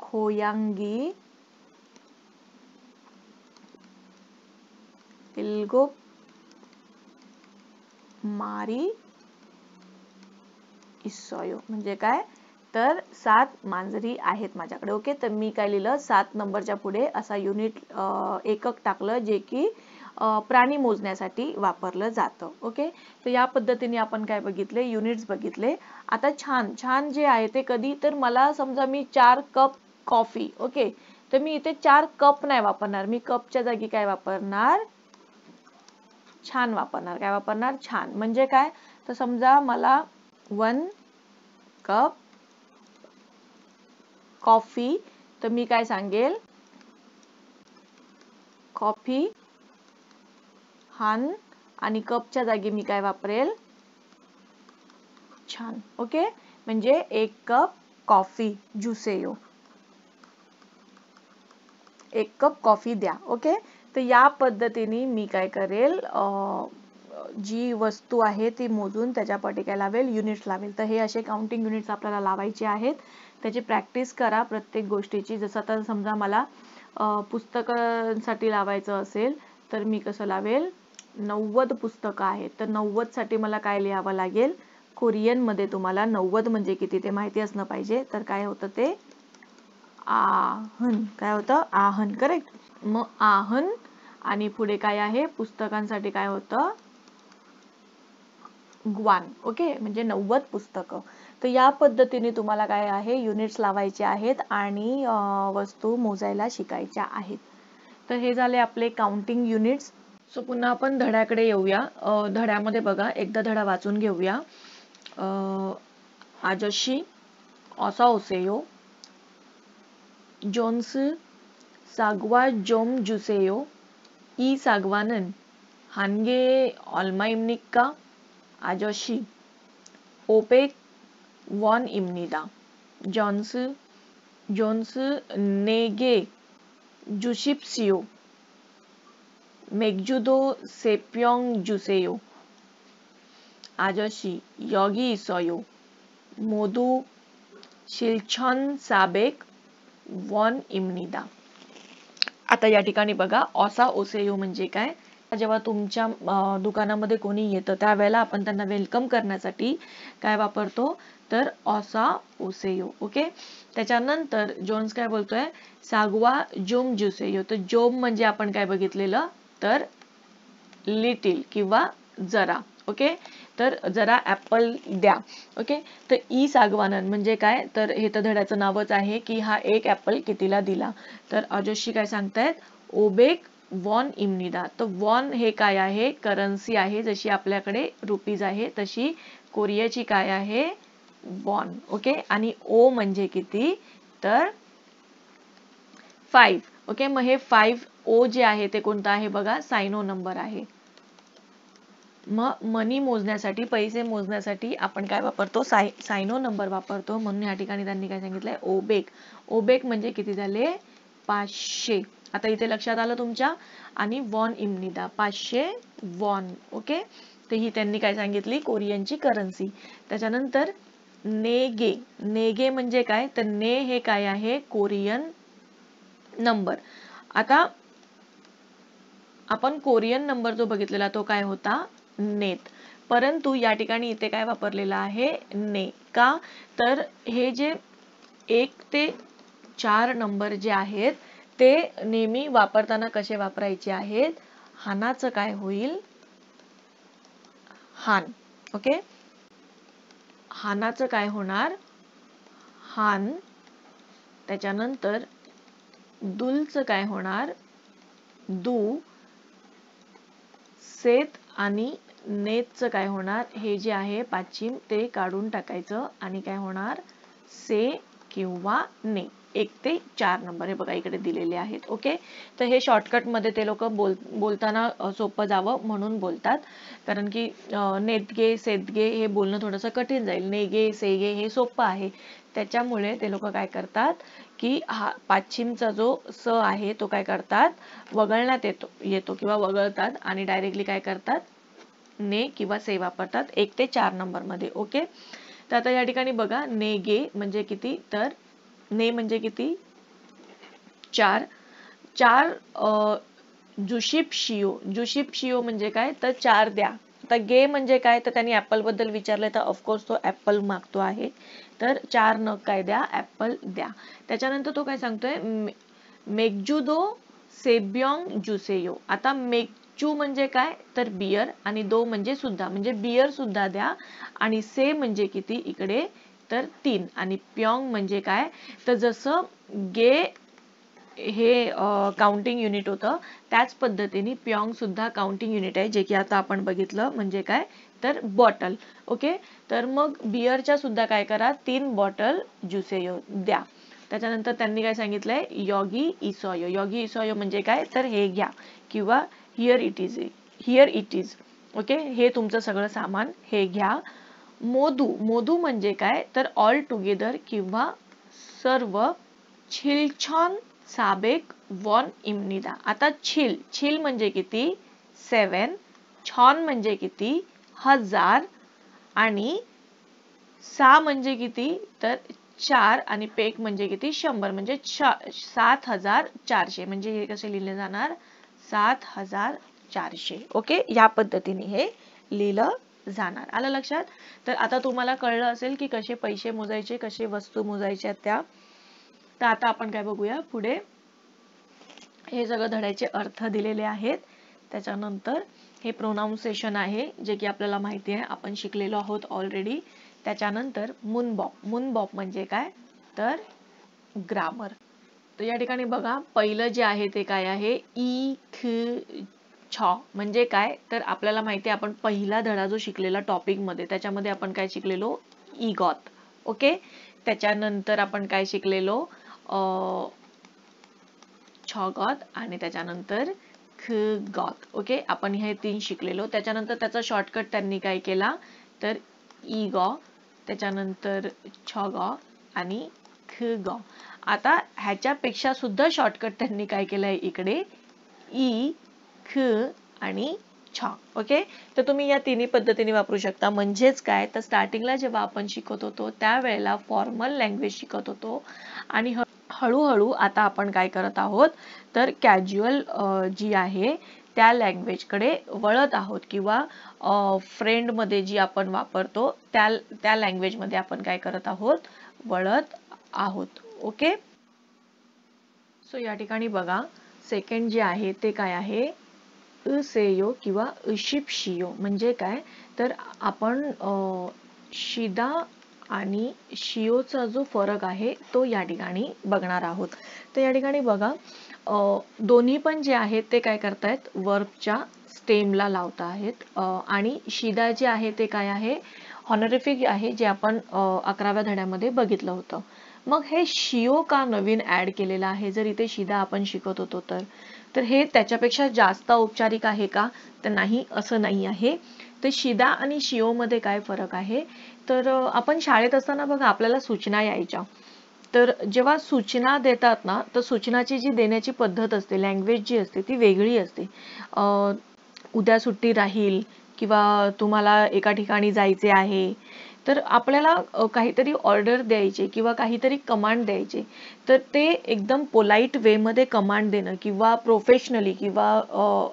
खोयांगी, इल्गोप, मारी, इसॉयो. म्हणजे काय, तर 7 मांजरी आहेत माझ्याकडे. ओके. तर मी काय लिहिलं, 7 नंबरच्या पुढे असा युनिट एकक टाकलं जे की प्राणी मोजण्यासाठी वापरलं जातं. ओके. तर या पद्धतीने आपण काय बघितले, युनिट्स बघितले. आता छान छान जे आहे ते कधी, तर मला समजा मी 4 कप कॉफी, ओके, तर मी इथे 4 कप नाही वापरणार, मी कपच्या जागी काय वापरणार, छान वापरणार. काय वापरणार, छान. म्हणजे काय, तर समजा मला 1 कप कॉफी, तर मी काय सांगेल, कॉफी हान, आणि कपच्या जागी मी काय वापरेल, छान. ओके. म्हणजे 1 कप कॉफी, जुसेयो, 1 कप कॉफी द्या. ओके. तर या पद्धतीने मी काय करेल, जी वस्तू आहे ती मोजून त्याच्यापाठी काय लावेल, युनिट्स लावेल. तर हे असे काउंटिंग युनिट्स आपल्याला लावायचे आहेत. त्याची प्रॅक्टिस करा प्रत्येक गोष्टीची. जसं आता समजा मला पुस्तकांसाठी लावायचं असेल तर मी कसं लावेल, 90 पुस्तकं आहेत, तर 90 साठी मला काय लिहावं लागेल, कोरियन मध्ये तुम्हाला 90 म्हणजे किती ते माहिती असणं पाहिजे. तर काय होतं ते, आहन. काय होतं, आहन. करेक्ट. मग आहन आणि पुढे काय आहे, पुस्तकांसाठी काय होतं, ग्वान. ओके. म्हणजे 90 पुस्तकं. तर या पद्धतीने तुम्हाला काय आहे, युनिट्स लावायचे आहेत आणि वस्तू मोजायला शिकायच्या आहेत. तर हे झाले आपले काउंटिंग युनिट्स. सो पुन्हा आपण धड्याकडे येऊया. धड्यामध्ये बघा एकदा धडा वाचून घेऊया. 아저씨 어서 오세요. 존스 사과 좀 주세요. 이 사과는 한 개에 얼마입니까? 아저씨 500원입니다. 존스 4개 주십시오. 맥주도 3병 주세요. 아저씨 여기 있어요. 모두 7,400원입니다. आता या ठिकाणी बघा ऑसा ओसेयो म्हणजे काय. जेव्हा तुमच्या दुकानामध्ये कोणी येतं त्यावेळेला आपण त्यांना वेलकम करण्यासाठी काय वापरतो तर ऑसा ओसेयो. ओके. त्याच्यानंतर जोन्स काय बोलतोय सागवा जोम जुसेयो. तर जोम म्हणजे आपण काय बघितलेलं तर लिटिल किंवा जरा. ओके. तर जरा ऍपल द्या. ओके. तर ई सागवानन म्हणजे काय तर हे तर धड्याचं नावच आहे की हा एक ऍपल कितीला दिला. तर आजोशी काय सांगतायत ओबेक वॉन इमनिदा. तर वॉन हे काय आहे करन्सी आहे. जशी आपल्याकडे रुपीज आहे तशी कोरियाची काय आहे वॉन. ओके. आणि ओ म्हणजे किती तर 5. ओके. मग हे 5 ओ जे आहे ते कोणतं आहे बघा सायनो नंबर आहे. मग मनी मोजण्यासाठी पैसे मोजण्यासाठी आपण काय वापरतो सायनो नंबर वापरतो. म्हणून या ठिकाणी त्यांनी काय सांगितलंय ओबेक. ओबेक म्हणजे किती झाले 500. आता इथे लक्षात आलं तुमच्या. आणि वॉन इमनिदा 500 वॉन. ओके. तर ही त्यांनी काय सांगितली कोरियनची करन्सी. त्याच्यानंतर नेगे. नेगे म्हणजे काय तर ने हे काय आहे कोरियन नंबर. आता आपण कोरियन नंबर जो बघितलेला तो काय होता नेत. परंतु या ठिकाणी इथे काय वापरलेला आहे ने. का तर हे जे 1 ते 4 नंबर जे आहेत ते नेहमी वापरताना कसे वापरायचे आहेत हानाचं काय होईल हान. ओके. हानाचं काय होणार हान. त्याच्यानंतर दुलचं काय होणार दू. सेत आणि नेतचं काय होणार हे जे आहे पाचिम ते काढून टाकायचं आणि काय होणार से किंवा ने. 1 ते 4 नंबर हे बघा इकडे दिलेले आहेत. ओके. तर हे शॉर्टकट मध्ये ते लोक बोलताना सोपं जावं म्हणून बोलतात. कारण की नेतगे सेतगे हे बोलणं थोडंसं कठीण जाईल. नेगे सेगे हे सोपं आहे. त्याच्यामुळे ते लोक काय करतात की हा पाश्चिमचा जो स आहे तो काय करतात वगळण्यात येतो किंवा वगळतात आणि डायरेक्टली काय करतात ने किंवा से वापरतात 1 ते 4 नंबर मध्ये. ओके. तर आता या ठिकाणी बघा नेगे म्हणजे किती तर ने म्हणजे किती 4. 4 जुशिप्शियो. जुशिप्शियो म्हणजे काय तर 4 द्या. आता गे म्हणजे काय तर त्यांनी ऍपल बद्दल विचारले तर ऑफकोर्स तो ऍपल मागतो आहे. तर 4 नग काय द्या ऍपल द्या. त्याच्यानंतर तो काय सांगतोय मेगजुदो सेब्योंग जुसेयो. आता मेगजू म्हणजे काय तर बियर आणि दो म्हणजे सुद्धा म्हणजे बियर सुद्धा द्या आणि से म्हणजे किती इकडे तर 3 आणि प्योंग म्हणजे काय तर जसं गे हे काउंटिंग युनिट होतं त्याच पद्धतीने प्योंग सुद्धा काउंटिंग युनिट आहे जे की आता आपण बघितलं म्हणजे काय तर बॉटल. ओके. तर मग बियरच्या सुद्धा काय करा 3 बॉटल जुसेयो द्या. त्याच्यानंतर त्यांनी काय सांगितलंय योगी इसोयो. योगी इसोयो म्हणजे काय तर हे घ्या किंवा here it is. Here it is. Okay. हे तुमचं सगळं सामान हे घ्या. मोदू. मोदू म्हणजे काय तर ऑल टुगेदर किंवा सर्व. छिलछॉन साबेक वॉन इमनिदा. आता छिल म्हणजे किती 7. छॉन म्हणजे किती 1000 आणि सा म्हणजे किती तर 4 आणि पेक म्हणजे किती 100 म्हणजे 7400 म्हणजे हे कसे लिहिले जाणार 7400. ओके. या पद्धतीने हे लिहिलं जाणार. आलं लक्षात. तर आता तुम्हाला कळलं असेल की कसे पैसे मोजायचे कसे वस्तू मोजायच्या त्या. तर आता आपण काय बघूया पुढे. हे सगळं धड्याचे अर्थ दिलेले आहेत. त्याच्यानंतर हे प्रोनाउन्सिएशन आहे जे की आपल्याला माहिती आहे आपण शिकलेलो आहोत ऑलरेडी. त्याच्यानंतर मुनबॉप. मुनबॉप म्हणजे काय तर ग्रामर. तर या ठिकाणी बघा पहिलं जे आहे ते काय आहे ई ख छ म्हणजे काय तर आपल्याला माहिती आहे आपण पहिला धडा जो शिकलेला टॉपिक मध्ये त्याच्यामध्ये आपण काय शिकलेलो ईगॉत. ओके, त्याच्यानंतर आपण काय शिकलेलो छगॉत आणि त्याच्यानंतर खगॉत. ओके, आपण हे 3 शिकलेलो. त्याच्यानंतर त्याचा शॉर्टकट त्यांनी काय केला तर ईगॉ, त्याच्यानंतर छगॉ आणि खगॉ. आता ह्याच्यापेक्षा सुद्धा शॉर्टकट त्यांनी काय केलंय इकडे ई, ख आणि छ. ओके, तर तुम्ही या तिन्ही पद्धतीने वापरू शकता. म्हणजेच काय तर स्टार्टिंगला जेव्हा आपण शिकत होतो त्यावेळेला फॉर्मल लँग्वेज शिकत होतो आणि हळूहळू आता आपण काय करत आहोत तर कॅज्युअल जी आहे त्या लँग्वेजकडे वळत आहोत किंवा फ्रेंडमध्ये जी आपण वापरतो त्या लँग्वेजमध्ये आपण काय करत आहोत वळत आहोत. ओके, सो या ठिकाणी बघा सेकंड जे आहे ते काय आहे असेयो किंवा अशिप्शियो. म्हणजे काय तर आपण शिदा आणि शियोचा जो फरक आहे तो या ठिकाणी बघणार आहोत. तर या ठिकाणी बघा दोन्ही पण जे आहेत ते काय करतायत वर्बच्या स्टेमला लावता आहेत आणि शिदा जे आहे ते काय आहे हॉनरिफिक आहे जे आपण 11व्या धड्यामध्ये बघितलं होतं. मग हे शियो का नवीन ऍड केलेलं आहे जर इथे शिदा आपण शिकत होतो तर हे त्याच्यापेक्षा जास्त औपचारिक आहे का तर नाही, असं नाही आहे. तर शिदा आणि शियो मध्ये काय फरक आहे तर आपण शाळेत असताना बघा आपल्याला सूचना यायच्या. तर जेव्हा सूचना देतात ना तर सूचनाची जी देण्याची पद्धत असते लँग्वेज जी असते ती वेगळी असते. उद्या सुट्टी राहील किंवा तुम्हाला एका ठिकाणी जायचे आहे तर आपल्याला काहीतरी ऑर्डर द्यायचे किंवा काहीतरी कमांड द्यायचे तर ते एकदम पोलाइट वे मध्ये कमांड देणं किंवा प्रोफेशनली किंवा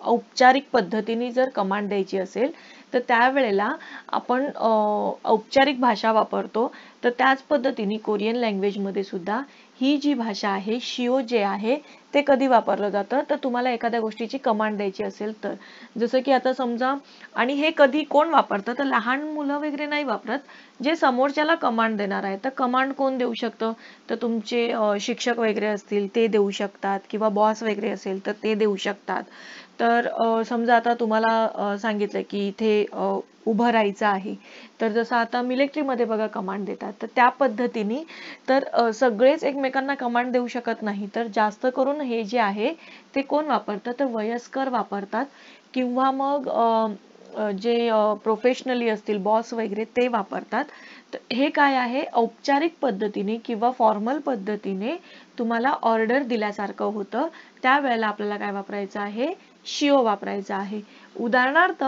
औपचारिक पद्धतीने जर कमांड द्यायची असेल तर त्यावेळेला आपण औपचारिक भाषा वापरतो. तर त्याच पद्धतीने कोरियन लँग्वेज मध्ये सुद्धा ही जी भाषा आहे शियो जे आहे ते कधी वापरलं जातं तर तुम्हाला एखाद्या गोष्टीची कमांड द्यायची असेल तर जसं की आता समजा आणि हे कधी कोण वापरतं तर लहान मुलं वगैरे नाही वापरत जे समोरच्याला कमांड देणार आहे. तर कमांड कोण देऊ शकतं तर तुमचे शिक्षक वगैरे असतील ते देऊ शकतात किंवा बॉस वगैरे असेल तर ते देऊ शकतात. तर समजा आता तुम्हाला सांगितलं की इथे उभं राहायचं आहे तर जसं आता मिलिटरीमध्ये बघा कमांड देतात तर त्या पद्धतीने तर सगळेच एकमेकांना कमांड देऊ शकत नाही. तर जास्त करून हे जे आहे ते कोण वापरतं तर वयस्कर वापरतात किंवा मग जे प्रोफेशनली असतील बॉस वगैरे ते वापरतात. तर हे काय आहे औपचारिक पद्धतीने किंवा फॉर्मल पद्धतीने तुम्हाला ऑर्डर दिल्यासारखं होतं त्यावेळेला आपल्याला काय वापरायचं आहे शियो वापरायचा आहे. उदाहरणार्थ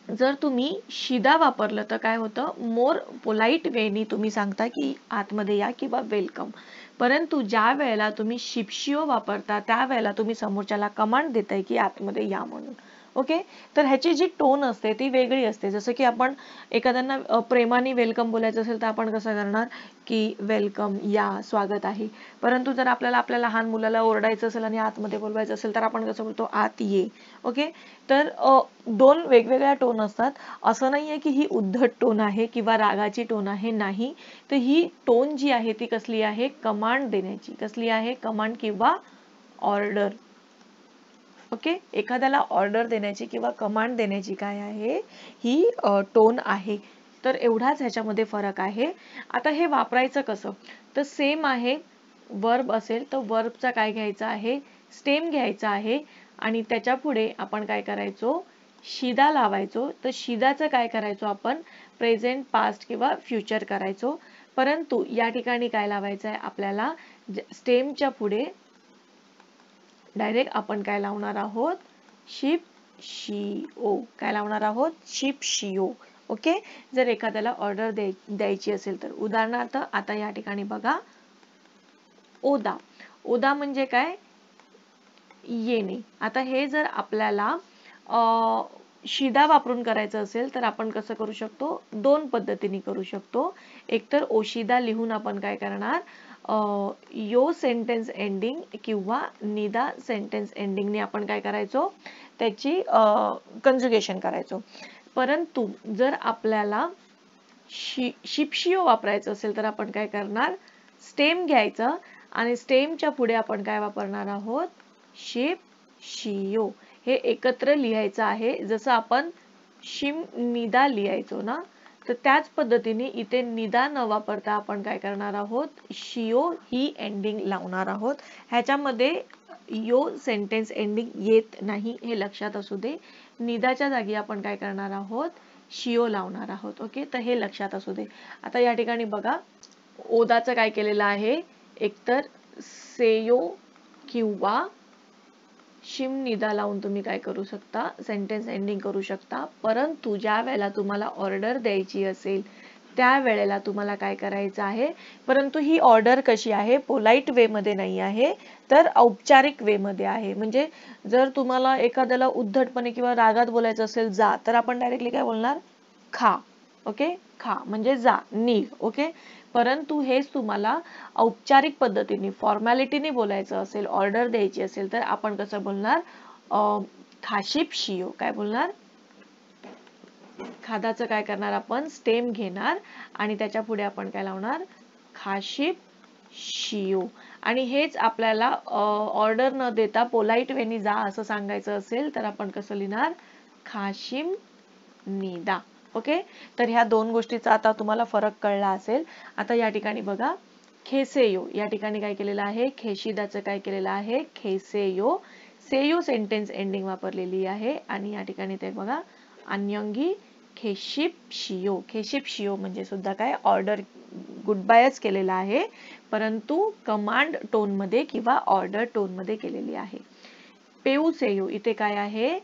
जर तुम्ही शिदा वापरलं तर काय होतं मोर पोलाइट वेनी तुम्ही सांगता की आतमध्ये या किंवा वेलकम. परंतु ज्या वेळेला तुम्ही शिप्शियो वापरता त्यावेळेला तुम्ही समोरच्याला कमांड देताय की आतमध्ये या म्हणून. ओके, तर ह्याची जी टोन असते ती वेगळी असते. जसं की आपण एखाद्यांना प्रेमाने वेलकम बोलायचं असेल तर आपण कसं करणार की वेलकम या स्वागत आहे. परंतु जर आपल्याला आपल्या लहान मुलाला ओरडायचं असेल आणि आतमध्ये बोलवायचं असेल तर आपण कसं बोलतो आत ये. ओके, तर दोन वेगवेगळ्या टोन असतात. असं नाहीये की ही उद्धट टोन आहे किंवा रागाची टोन आहे, नाही. तर ही टोन जी आहे ती कसली आहे कमांड देण्याची. कसली आहे कमांड किंवा ऑर्डर. ओके, एखाद्याला ऑर्डर देण्याची किंवा कमांड देण्याची काय आहे ही टोन आहे. तर एवढाच ह्याच्यामध्ये फरक आहे. आता हे वापरायचं कसं तर सेम आहे. वर्ब असेल तर वर्बचा काय घ्यायचा आहे स्टेम घ्यायचा आहे आणि त्याच्या पुढे आपण काय करायचो शिदा लावायचो. तर शिदाचं काय करायचो आपण प्रेझेंट पास्ट किंवा फ्युचर करायचो. परंतु या ठिकाणी काय लावायचं आहे आपल्याला स्टेमच्या पुढे डायरेक्ट आपण काय लावणार आहोत शिप शिओ. काय लावणार आहोत शिप शिओ. ओके, जर एखाद्याला ऑर्डर द्यायची असेल तर उदाहरणार्थ आता या ठिकाणी बघा ओदा. ओदा म्हणजे काय येणे. आता हे जर आपल्याला शिदा वापरून करायचं असेल तर आपण कसं करू शकतो दोन पद्धतीने करू शकतो. एकतर ओशिदा लिहून आपण काय करणार यो सेंटेन्स एंडिंग किंवा निदा सेंटेन्स एंडिंगने आपण काय करायचो त्याची कंजुगेशन करायचो. परंतु जर आपल्याला शिप्शियो वापरायचं असेल तर आपण काय करणार स्टेम घ्यायचं आणि स्टेमच्या पुढे आपण काय वापरणार आहोत शिप शियो. हे एकत्र लिहायचं आहे. जसं आपण शिम निदा लिहायचो ना, तर त्याच पद्धतीने इथे निदा न वापरता आपण काय करणार आहोत, शिओ ही एंडिंग लावणार आहोत. ह्याच्यामध्ये यो सेंटेन्स एंडिंग येत नाही, हे लक्षात असू दे. निदाच्या जागी आपण काय करणार आहोत, शिओ लावणार आहोत. ओके, तर हे लक्षात असू दे. आता या ठिकाणी बघा, ओदाचं काय केलेलं आहे, एकतर सेयो किंवा शिम निदा लावून तुम्ही काय करू शकता, सेंटेन्स एंडिंग करू शकता. परंतु ज्या वेळेला तुम्हाला ऑर्डर द्यायची असेल त्या वेळेला तुम्हाला काय करायचं आहे, परंतु ही ऑर्डर कशी आहे, पोलाइट वे मध्ये नाही आहे, तर औपचारिक वे मध्ये आहे. म्हणजे जर तुम्हाला एखाद्याला उद्धटपणे किंवा रागात बोलायचं असेल जा, तर आपण डायरेक्टली काय बोलणार, खा. ओके, खा म्हणजे जा, निघ. ओके, परंतु हेच तुम्हाला औपचारिक पद्धतीने फॉर्मॅलिटीने बोलायचं असेल, ऑर्डर द्यायची असेल, तर आपण कसं बोलणार, खाशिप शियो. काय बोलणार, खादाचं काय करणार आपण, स्टेम घेणार आणि त्याच्या पुढे आपण काय लावणार, खाशिप शियो. आणि हेच आपल्याला ऑर्डर न देता पोलाइट वेनी जा असं सांगायचं असेल तर आपण कसं लिहिणार, खाशिम निदा. ओके, तर ह्या दोन गोष्टीचा आता तुम्हाला फरक कळला असेल. आता या ठिकाणी बघा, खेसेयो, या ठिकाणी काय केलेलं आहे, खेशिदाचं काय केलेलं आहे, खेसेयो. सेयो सेंटेन्स एंडिंग वापरलेली आहे आणि या ठिकाणी ते बघा, अन्यंगी खेशिप शियो. खेशिप शियो म्हणजे सुद्धा काय, ऑर्डर गुड बायच केलेला आहे, परंतु कमांड टोन मध्ये किंवा ऑर्डर टोन मध्ये केलेली आहे. पेऊसेयो, इथे काय आहे,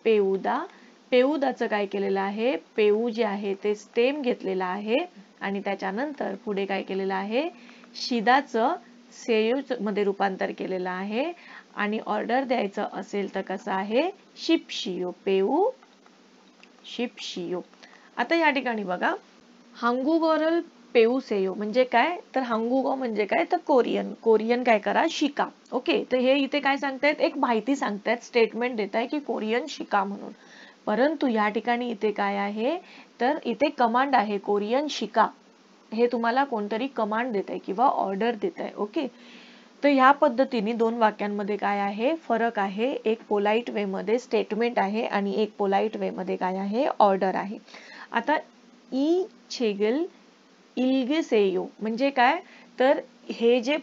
पेऊदा. पेऊदाचं काय केलेलं आहे, पेऊ जे आहे ते स्टेम घेतलेलं आहे आणि त्याच्यानंतर पुढे काय केलेलं आहे, शिदाचं सेयो मध्ये रूपांतर केलेलं आहे आणि ऑर्डर द्यायचं असेल तर कसं आहे, शिपशियो. पेऊ शिपशियो. आता या ठिकाणी बघा, हांगुगोरल पेऊसेयो म्हणजे काय, तर हांगुगो म्हणजे काय, तर कोरियन. कोरियन काय करा, शिका. ओके, तर हे इथे काय सांगतायत, एक माहिती सांगतायत, स्टेटमेंट देत आहे की कोरियन शिका म्हणून. परंतु या ठिकाणी इथे काय आहे, तर इथे कमांड आहे, कोरियन शिका. हे तुम्हाला कोणतरी कमांड देत आहे किंवा ऑर्डर देत आहे. ओके, तर ह्या पद्धतीने दोन वाक्यांमध्ये काय आहे, फरक आहे. एक पोलाइट वे मध्ये स्टेटमेंट आहे आणि एक पोलाइट वे मध्ये काय आहे, ऑर्डर आहे. आता ई छेगल इल्गसेयो म्हणजे काय, तर हे जे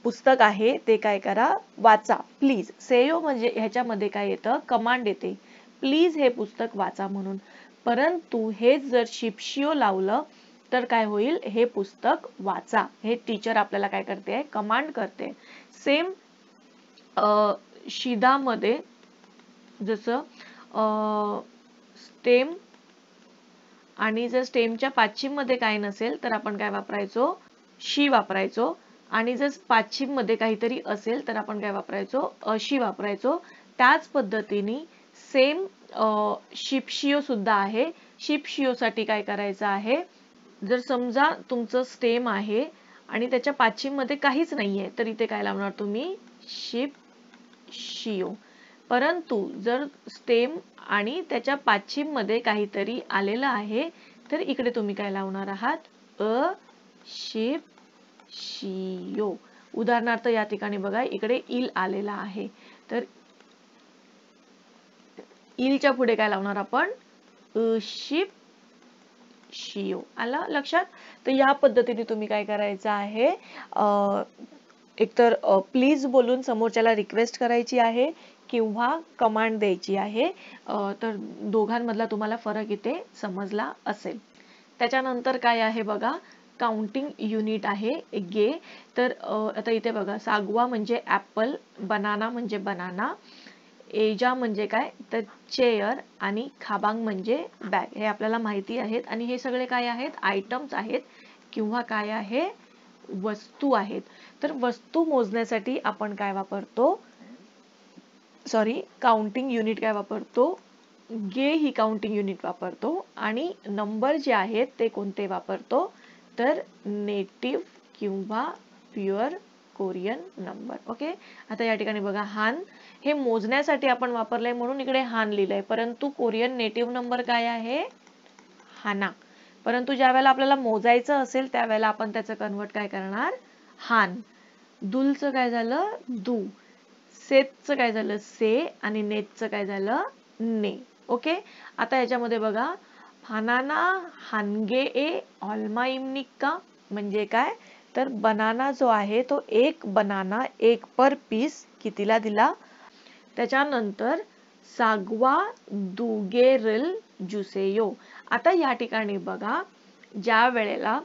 पुस्तक आहे ते काय करा, वाचा प्लीज. सेयो म्हणजे ह्याच्यामध्ये काय येतं, कमांड येते, प्लीज हे पुस्तक वाचा म्हणून. परंतु हेच जर शिपशियो लावलं तर काय होईल, हे पुस्तक वाचा. हे टीचर आपल्याला काय करते, कमांड करते. सेम शिदामध्ये जसं स्टेम आणि जर स्टेमच्या पाश्चिम मध्ये काय नसेल तर आपण काय वापरायचो, शी वापरायचो. आणि जर पाश्चिम मध्ये काहीतरी असेल तर आपण काय वापरायचो, अशी वापरायचो. त्याच पद्धतीने सेम शिपशियो सुद्धा आहे. शिपशियो साठी काय करायचं आहे, जर समजा तुमचं स्टेम आहे आणि त्याच्या पाश्चिम मध्ये काहीच नाहीये तर इथे काय लावणार तुम्ही, शिपशियो. परंतु जर स्टेम आणि त्याच्या पाश्चिम मध्ये काहीतरी आलेलं आहे तर इकडे तुम्ही काय लावणार आहात, शिपशियो. उदाहरणार्थ या ठिकाणी बघा, इकडे इल आलेला आहे तर इलच्या पुढे काय लावणार आपण, शिपशियो. आला लक्षात. तर या पद्धतीने तुम्ही काय करायचं आहे, एकतर प्लीज बोलून समोरच्याला रिक्वेस्ट करायची आहे किंवा कमांड द्यायची आहे. तर दोघांमधला तुम्हाला फरक इथे समजला असेल. त्याच्यानंतर काय आहे बघा, काउंटिंग युनिट आहे गे. तर आता इथे बघा, सागवा म्हणजे ऍपल, बनाना म्हणजे बनाना, एजा म्हणजे काय, तर चेअर आणि खाबांग म्हणजे बॅग. हे आपल्याला माहिती आहेत आणि हे सगळे काय आहेत, आयटम्स आहेत किंवा काय आहे, वस्तू आहेत. तर वस्तू मोजण्यासाठी आपण काय वापरतो, काउंटिंग युनिट काय वापरतो, गे ही काउंटिंग युनिट वापरतो. आणि नंबर जे आहेत ते कोणते वापरतो, तर नेटिव्ह किंवा प्युअर कोरियन नंबर. ओके, आता या ठिकाणी बघा, हान हे मोजण्यासाठी आपण वापरलंय म्हणून इकडे हान लिहिलंय, परंतु कोरियन नेटिव्ह नंबर काय आहे, हाना. परंतु ज्या वेळेला आपल्याला मोजायचं असेल त्यावेळेला आपण त्याचं कन्वर्ट काय करणार, हान. दुलचं काय झालं, दू. सेतचं काय झालं से आणि नेतचं काय झालं ने. ओके, आता याच्यामध्ये बघा हानाना हानगे ए ऑल्मा इमनिका म्हणजे काय, तर बनाना जो आहे तो एक बनाना एक पर पीस कितीला दिला. त्याच्यानंतर सागवा दुगेरल जुसेयो. आता या ठिकाणी बघा ज्या वेळेला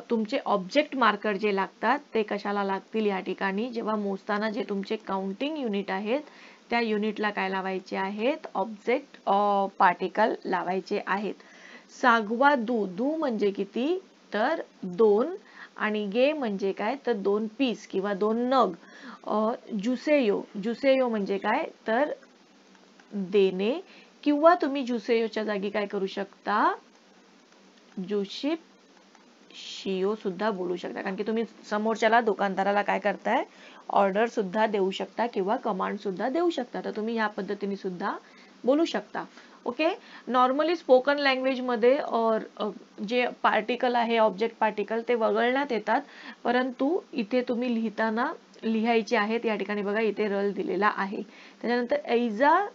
तुमचे ऑब्जेक्ट मार्कर जे लागतात ते कशाला लागतील या ठिकाणी, जेव्हा मोजताना जे तुमचे काउंटिंग युनिट आहेत त्या युनिटला काय लावायचे आहेत, ऑब्जेक्ट पार्टिकल लावायचे आहेत. सागवा दू, दू म्हणजे किती तर 2 आणि गे म्हणजे काय तर 2 पीस किंवा 2 नग. जुसेयो, जुसेयो म्हणजे काय तर देणे, किंवा तुम्ही जुसेयोच्या जागी काय करू शकता जुशिप शियो सुद्धा बोलू शकता, कारण की तुम्ही समोरच्याला दुकानदाराला काय करताय ऑर्डर सुद्धा देऊ शकता किंवा कमांड सुद्धा देऊ शकता. तर तुम्ही ह्या पद्धतीने सुद्धा बोलू शकता. ओके, नॉर्मली स्पोकन लँग्वेज मध्ये जे पार्टिकल आहे ऑब्जेक्ट पार्टिकल ते वगळण्यात येतात, परंतु इथे तुम्ही लिहिताना लिहायचे आहेत. या ठिकाणी बघा इथे रल दिलेला आहे. त्याच्यानंतर ऐजा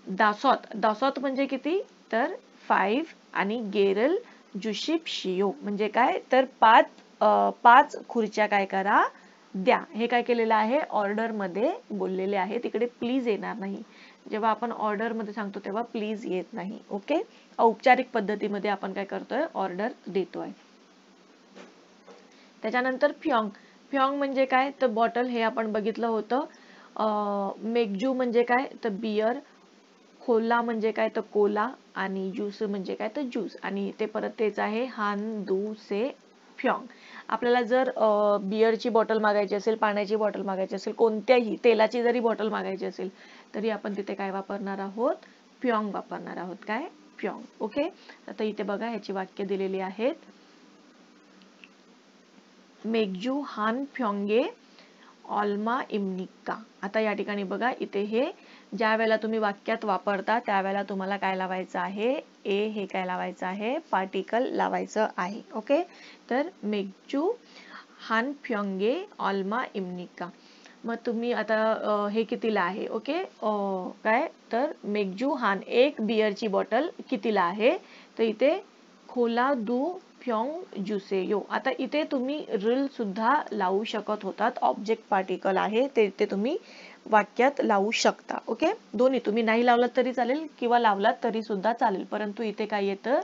दासोत, दासोत म्हणजे किती तर 5 आणि गेरल जुशिप शियो म्हणजे काय तर 5 खुर्च्या काय करा द्या. हे काय केलेलं आहे ऑर्डर मध्ये बोललेले आहे, तिकडे प्लीज येणार नाही. जेव्हा आपण ऑर्डर मध्ये सांगतो तेव्हा प्लीज येत नाही. ओके, औपचारिक पद्धतीमध्ये आपण काय करतोय ऑर्डर देतोय. त्याच्यानंतर फ्योंग, फ्योंग म्हणजे काय तर बॉटल, हे आपण बघितलं होतं. मेगजू म्हणजे काय तर बियर, खोला म्हणजे काय तर कोला आणि ज्यूस म्हणजे काय तर ज्यूस, आणि ते परत तेच आहे हान दू से फ्योंग. आपल्याला जर बियरची बॉटल मागायची असेल, पाण्याची बॉटल मागायची असेल, कोणत्याही तेलाची जरी बॉटल मागायची असेल तरी आपण तिथे काय वापरणार आहोत फ्योंग वापरणार आहोत. काय फ्योंग. ओके, आता इथे बघा ह्याची वाक्य दिलेली आहेत. मेगजू हान फ्योंगे ऑल्मा इमनिका. आता या ठिकाणी बघा इथे हे ज्या वेळेला तुम्ही वाक्यात वापरता त्यावेळेला तुम्हाला काय लावायचं आहे ए, हे काय लावायचं आहे पार्टिकल लावायचं आहे. ओके, तर मेगजू हान फ्योंगे ऑल्मा इमनिका. मग तुम्ही आता हे कितीला आहे. ओके, काय तर मेगजू हान एक बियरची बॉटल कितीला आहे, तर इथे खोला दू फ्योंग जुसेयो. आता इथे तुम्ही रिल सुद्धा लावू शकत होतात, ऑब्जेक्ट पार्टिकल आहे ते तुम्ही वाक्यात लावू शकता. ओके, दोन्ही तुम्ही नाही लावलात तरी चालेल किंवा लावलात तरी सुद्धा चालेल, परंतु इथे काय येतं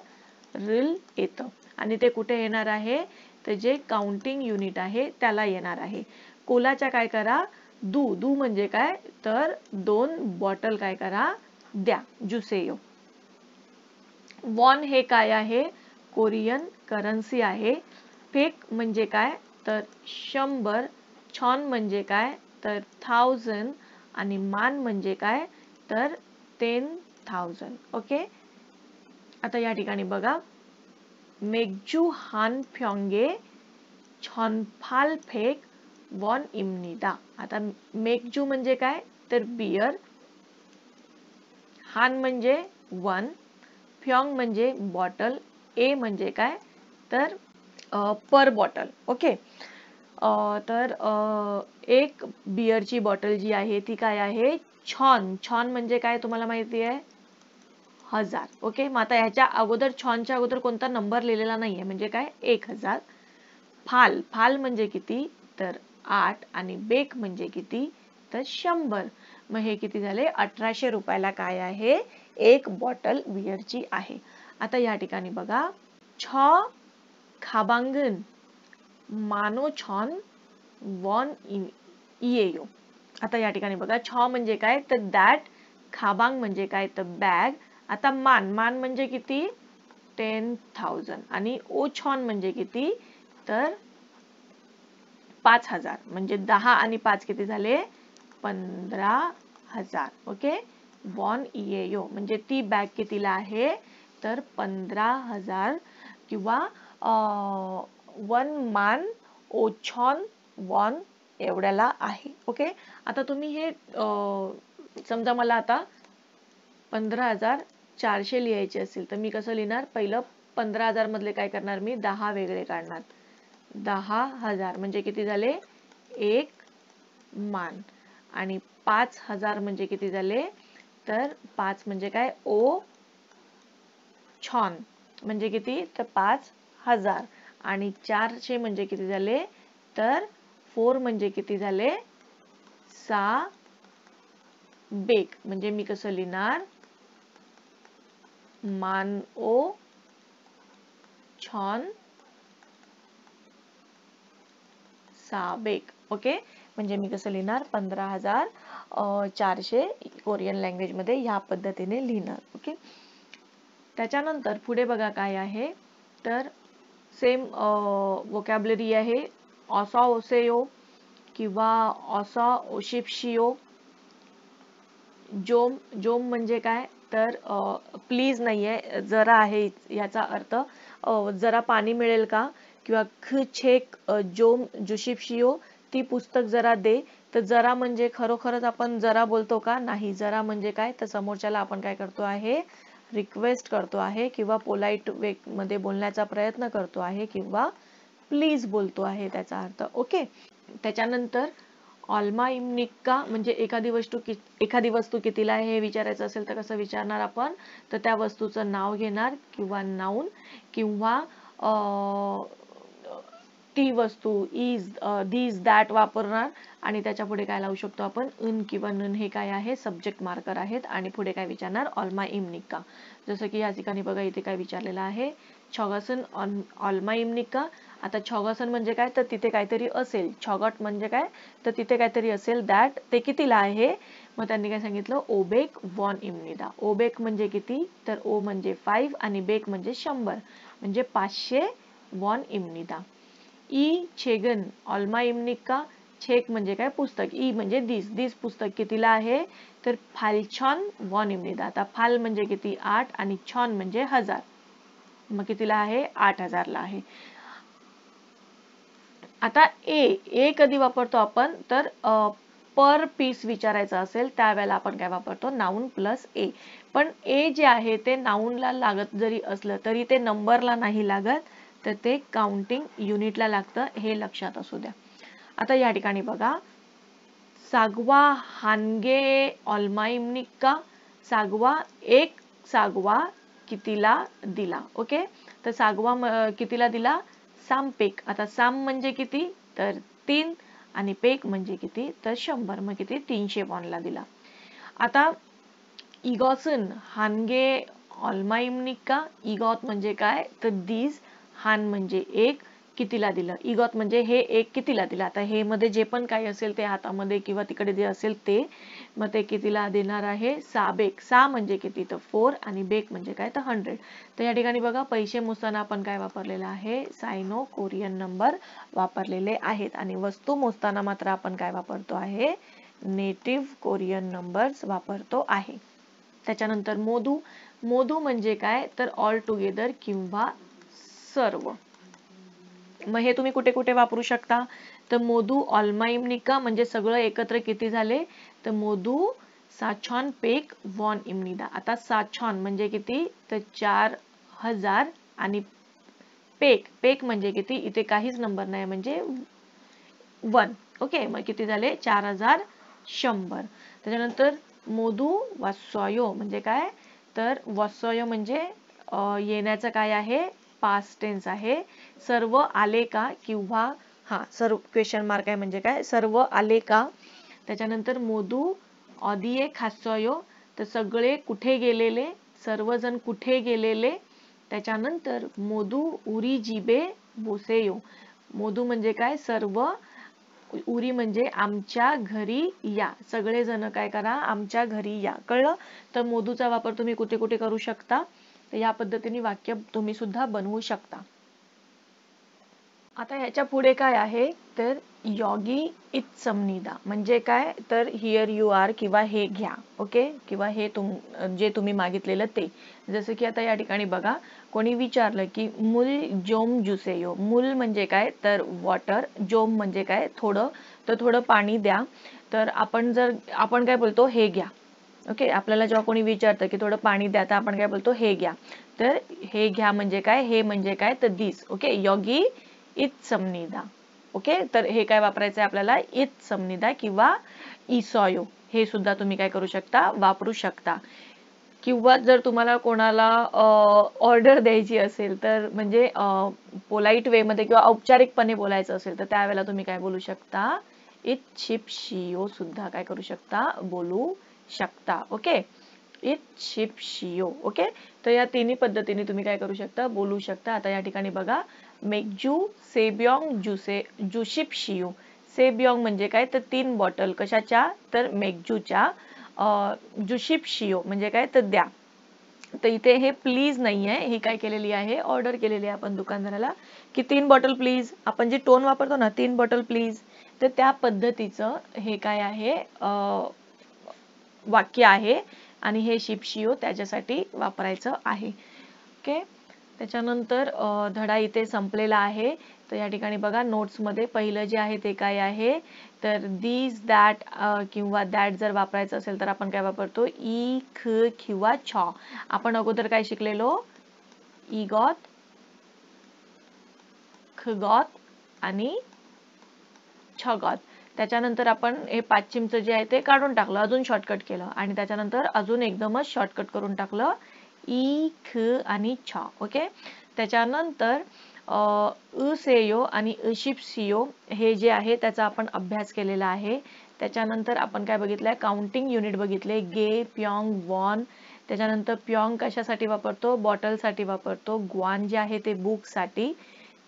रिल येतं, आणि ते कुठे येणार आहे तर जे काउंटिंग युनिट आहे त्याला येणार आहे. कोलाच्या काय करा दू, दू म्हणजे काय तर 2 बॉटल काय करा द्या जुसेयो. वॉन हे काय आहे कोरियन करन्सी आहे. फेक म्हणजे काय तर 100, छॉन म्हणजे काय तर 1000 आणि मान म्हणजे काय तर 10,000. ओके, आता या ठिकाणी बघा मेगजू हान फ्योंगे छॉनफाल फेक वॉन इमनिदा. आता मेगजू म्हणजे काय तर बियर, हान म्हणजे 1, फ्योंग म्हणजे बॉटल, ए म्हणजे काय तर पर बॉटल. ओके, तर एक बियरची बॉटल जी आहे ती काय आहे छॉन, छॉन म्हणजे काय तुम्हाला माहिती आहे 1000. ओके, मग आता ह्याच्या अगोदर छॉनच्या अगोदर कोणता नंबर लिहिलेला नाहीये म्हणजे काय 1000. फाल, फाल म्हणजे किती तर 8 आणि बेक म्हणजे किती तर 100. मग हे किती झाले 1800 रुपयाला काय आहे एक बॉटल बियरची आहे. आता या ठिकाणी बघा छ खाबांगन मानो छॉन वॉन इएयो. आता या ठिकाणी बघा छ म्हणजे काय तर दॅट, खाबांग म्हणजे काय तर बॅग. आता मान, मान म्हणजे किती 10,000 आणि ओ छॉन म्हणजे किती तर 5000, म्हणजे 10 आणि 5 किती झाले 15,000. ओके, वॉन इएयो म्हणजे ती बॅग कितीला आहे तर 15,000 किंवा 1 मान ओछॉन वॉन एवढ्याला आहे. ओके, आता तुम्ही हे समजा मला आता 15,400 लिहायचे असेल तर मी कसं लिहिणार, पहिलं 15,000 मधले काय करणार मी 10 वेगळे काढणार, 10,000 म्हणजे किती झाले 1 मान. आणि 5000 म्हणजे किती झाले तर 5 म्हणजे काय ओ छॉन म्हणजे किती तर 5000 आणि 400 म्हणजे किती झाले तर 4 म्हणजे किती झाले 6 बेक म्हणजे मी कसं लिहिणार मान ओ छॉन 6 बेक ओके म्हणजे मी कसं लिहिणार 15400 कोरियन लँग्वेज मध्ये ह्या पद्धतीने लिहिणार ओके त्याच्यानंतर पुढे बघा काय आहे तर सेम वोकॅब्युलरी आहे ऑसा ओसेयो किंवा ऑसा ओशिप्शियो जोम जोम म्हणजे काय तर प्लीज नाहीये जरा आहे याचा अर्थ जरा पाणी मिळेल का किंवा छेक जोम जुशिप्शियो ती पुस्तक जरा दे तर जरा म्हणजे खरोखरच आपण जरा बोलतो का नाही जरा म्हणजे काय तर समोरच्याला आपण काय करतो आहे रिक्वेस्ट करतो आहे किंवा पोलाइट वे मध्ये बोलण्याचा प्रयत्न करतो आहे किंवा प्लीज बोलतो आहे त्याचा अर्थ ओके त्याच्यानंतर ऑल्मा इमनिक्का म्हणजे एखादी वस्तू कितीला आहे हे विचारायचं असेल तर कसं विचारणार आपण तर त्या वस्तूचं नाव घेणार किंवा नाऊन किंवा ती वस्तू इज धीज दॅट वापरणार आणि त्याच्या पुढे काय लावू शकतो आपण इन किंवा नन हे काय आहे सब्जेक्ट मार्कर आहेत आणि पुढे काय विचारणार ऑल्मा इमनिक्का जसं की या ठिकाणी बघा इथे काय विचारलेलं आहे छॉगसन ऑल्मा इमनिक्का आता छॉगसन म्हणजे काय तर तिथे काहीतरी असेल छॉगट म्हणजे काय तर तिथे काहीतरी असेल दॅट ते कितीला आहे मग त्यांनी काय सांगितलं ओबेक वॉन इमनिदा ओबेक म्हणजे किती तर ओ म्हणजे 5 आणि बेक म्हणजे 100 म्हणजे 500 वॉन इमनिदा ई छेगन ऑल्मा इमनिक्का छेक म्हणजे काय पुस्तक ई म्हणजे दिस पुस्तक कितीला आहे तर फालछॉन वॉन इमनिदा आता फाल म्हणजे किती 8 आणि छॉन म्हणजे 1000 मग कितीला आहे 8000 ला आहे आता ए कधी वापरतो आपण तर पर पीस विचारायचं असेल त्यावेळेला आपण काय वापरतो नाऊन प्लस ए पण ए जे आहे ते नाऊनला लागत जरी असलं तरी ते नंबरला नाही लागत तर ते काउंटिंग युनिटला लागतं हे लक्षात असू द्या आता या ठिकाणी बघा सागवा हानगे ऑल्मा इमनिक्का सागवा एक सागवा कितीला दिला ओके तर सागवा कितीला दिला साम पेक आता साम म्हणजे किती तर 3 आणि पेक म्हणजे किती तर 100 मग किती 300 वॉनला दिला आता इगॉसन हानगे ऑल्मा इमनिक्का इगॉत म्हणजे काय तर दिस हान म्हणजे एक कितीला दिलं इगॉत म्हणजे हे एक कितीला दिलं आता हे मध्ये जे पण काही असेल ते हातामध्ये किंवा तिकडे जे असेल ते मग ते कितीला देणार आहे 6 बेक 6 म्हणजे किती तर 4 आणि बेक म्हणजे काय तर 100 तर या ठिकाणी बघा पैसे मोजताना आपण काय वापरलेलं आहे सायनो कोरियन नंबर वापरलेले आहेत आणि वस्तू मोजताना मात्र आपण काय वापरतो आहे नेटिव्ह कोरियन नंबर्स वापरतो आहे त्याच्यानंतर मोदू म्हणजे काय तर ऑल टुगेदर किंवा सर्व मग हे तुम्ही कुठे कुठे वापरू शकता तर मोदू ऑल्मा इमनिक्का म्हणजे सगळं एकत्र किती झाले तर मोदू साछॉन पेक वॉन इमनिदा आता साछॉन म्हणजे किती तर 4000 आणि पेक म्हणजे किती इथे काहीच नंबर नाही म्हणजे 1 ओके मग किती झाले 4100 त्याच्यानंतर मोदू वासोयो म्हणजे काय तर वासोयो म्हणजे येण्याचं काय आहे पास्ट टेन्स आहे सर्व आले का किंवा सर्व क्वेश्चन मार्क आहे म्हणजे काय सर्व आले का त्याच्यानंतर मोदू ऑदिये खासोयो तर सगळे कुठे गेलेले सर्वजण कुठे गेलेले त्याच्यानंतर मोदू उरी जिबे बोसेयो मोदू म्हणजे काय सर्व उरी म्हणजे आमच्या घरी या सगळेजण काय करा आमच्या घरी या कळलं तर मोदूचा वापर तुम्ही कुठे कुठे करू शकता तर या पद्धतीने वाक्य तुम्ही सुद्धा बनवू शकता आता ह्याच्या पुढे काय आहे तर योगी इत्समनिदा म्हणजे काय तर हिअर यू आर किंवा हे घ्या ओके किंवा हे जे तुम्ही मागितलेलं ते जसं की आता या ठिकाणी बघा कोणी विचारलं की मूल जोम जुसेयो मूल म्हणजे काय तर वॉटर जोम म्हणजे काय थोडं पाणी द्या तर आपण काय बोलतो हे घ्या ओके आपल्याला जेव्हा कोणी विचारतं की थोडं पाणी द्या तर आपण काय बोलतो हे घ्या तर हे घ्या म्हणजे काय हे म्हणजे काय तर दिस ओके योगी इत्समनिदा ओके, तर हे काय वापरायचं आहे आपल्याला, इथ समनिदा किंवा इसॉयो हे सुद्धा तुम्ही काय करू शकता, वापरू शकता. किंवा जर तुम्हाला कोणाला ऑर्डर द्यायची असेल तर म्हणजे पोलाइट वे मध्ये किंवा औपचारिकपणे बोलायचं असेल तर त्यावेळेला तुम्ही काय बोलू शकता, इच्छिप्शियो सुद्धा काय करू शकता, बोलू शकता. ओके, इच्छिप्शियो. ओके, तर या तिन्ही पद्धतीने तुम्ही काय करू शकता, बोलू शकता. आता या ठिकाणी बघा, मेकजू सेब्योंग जुशिप्शियो. सेब्योंग म्हणजे काय, तर 3 बॉटल कशाच्या, तर मेकजूच्या. जुशिप्शियो म्हणजे काय, तर द्या. तर इथे हे प्लीज नाही आहे, ही काय केलेली आहे, ऑर्डर केलेली आहे आपण दुकानदाराला की 3 बॉटल प्लीज. आपण जे टोन वापरतो ना, 3 बॉटल प्लीज, तर त्या पद्धतीचं हे काय आहे, वाक्य आहे आणि हे शिप्शियो त्याच्यासाठी वापरायचं आहे. ओके, त्याच्यानंतर धडा इथे संपलेला आहे. तर या ठिकाणी बघा, नोट्स मध्ये पहिलं जे आहे ते काय आहे, तर दीज दॅट किंवा दॅट जर वापरायचं असेल तर आपण काय वापरतो, ई ख किंवा छ. आपण अगोदर काय शिकलेलो, ई गॉट, ख गॉट आणि छ गॉट. त्याच्यानंतर आपण हे पाश्चिमचं जे आहे ते काढून टाकलं, अजून शॉर्टकट केलं आणि त्याच्यानंतर अजून एकदमच शॉर्टकट करून टाकलं, ई ख आणि छ. ओके, त्याच्यानंतर सेयो आणि शिप्सियो हे जे आहे त्याचा आपण अभ्यास केलेला आहे. त्याच्यानंतर आपण काय बघितलंय, काउंटिंग युनिट बघितले, गे, प्योंग, वॉन. त्याच्यानंतर प्योंग कशासाठी वापरतो, बॉटल साठी वापरतो. ग्वान जे आहे ते बुक साठी.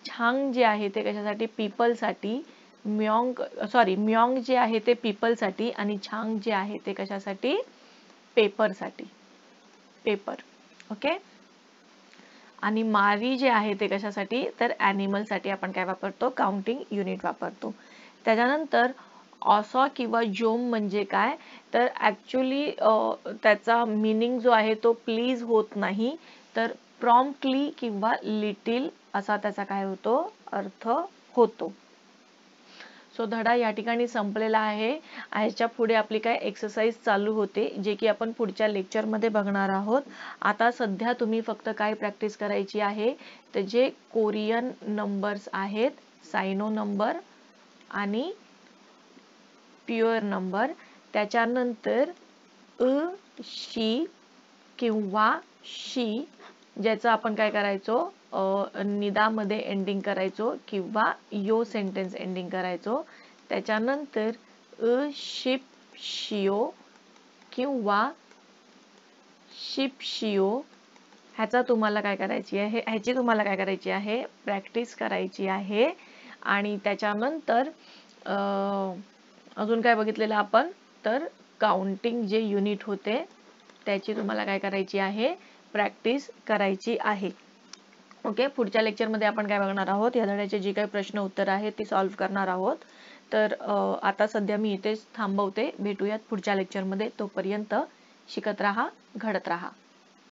छांग जे आहे ते कशासाठी, पीपल साठी. म्योंग जे आहे ते पीपल साठी आणि छांग जे आहे ते कशासाठी, पेपर साठी, पेपर. ओके, आणि मारी जे आहे ते कशासाठी, तर ॲनिमल साठी आपण काय वापरतो, काउंटिंग युनिट वापरतो. त्याच्यानंतर ऑसॉ किंवा जोम म्हणजे काय, तर ऍक्च्युली त्याचा मीनिंग जो आहे तो प्लीज होत नाही, तर प्रॉम्प्टली किंवा लिटिल असा त्याचा काय होतो, अर्थ होतो. सो धडा या ठिकाणी संपलेला आहे. ह्याच्या पुढे आपली काय एक्सरसाइज चालू होते, जे की आपण पुढच्या लेक्चर मध्ये बघणार आहोत. आता सध्या तुम्ही फक्त काय प्रॅक्टिस करायची आहे, तर जे कोरियन नंबर्स आहेत, सायनो नंबर आणि प्युअर नंबर, त्याच्यानंतर शी किंवा शी ज्याचं आपण काय करायचो, निदामध्ये एंडिंग करायचो किंवा यो सेंटेन्स एंडिंग करायचो. त्याच्यानंतर शिप्शियो किंवा शिप्शियो ह्याचा तुम्हाला काय करायची आहे, ह्याची तुम्हाला काय करायची आहे, प्रॅक्टिस करायची आहे. आणि त्याच्यानंतर अजून काय बघितलेलं आपण, तर काउंटिंग जे युनिट होते त्याची तुम्हाला काय करायची आहे, प्रॅक्टिस करायची आहे. ओके, पुढच्या लेक्चर मध्ये आपण काय बघणार आहोत, या धड्याचे जे काही प्रश्न उत्तर आहेत ती सॉल्व्ह करणार आहोत. तर आता सध्या मी इथेच थांबवते. भेटूयात पुढच्या लेक्चर मध्ये. तोपर्यंत शिकत राहा, घडत राहा.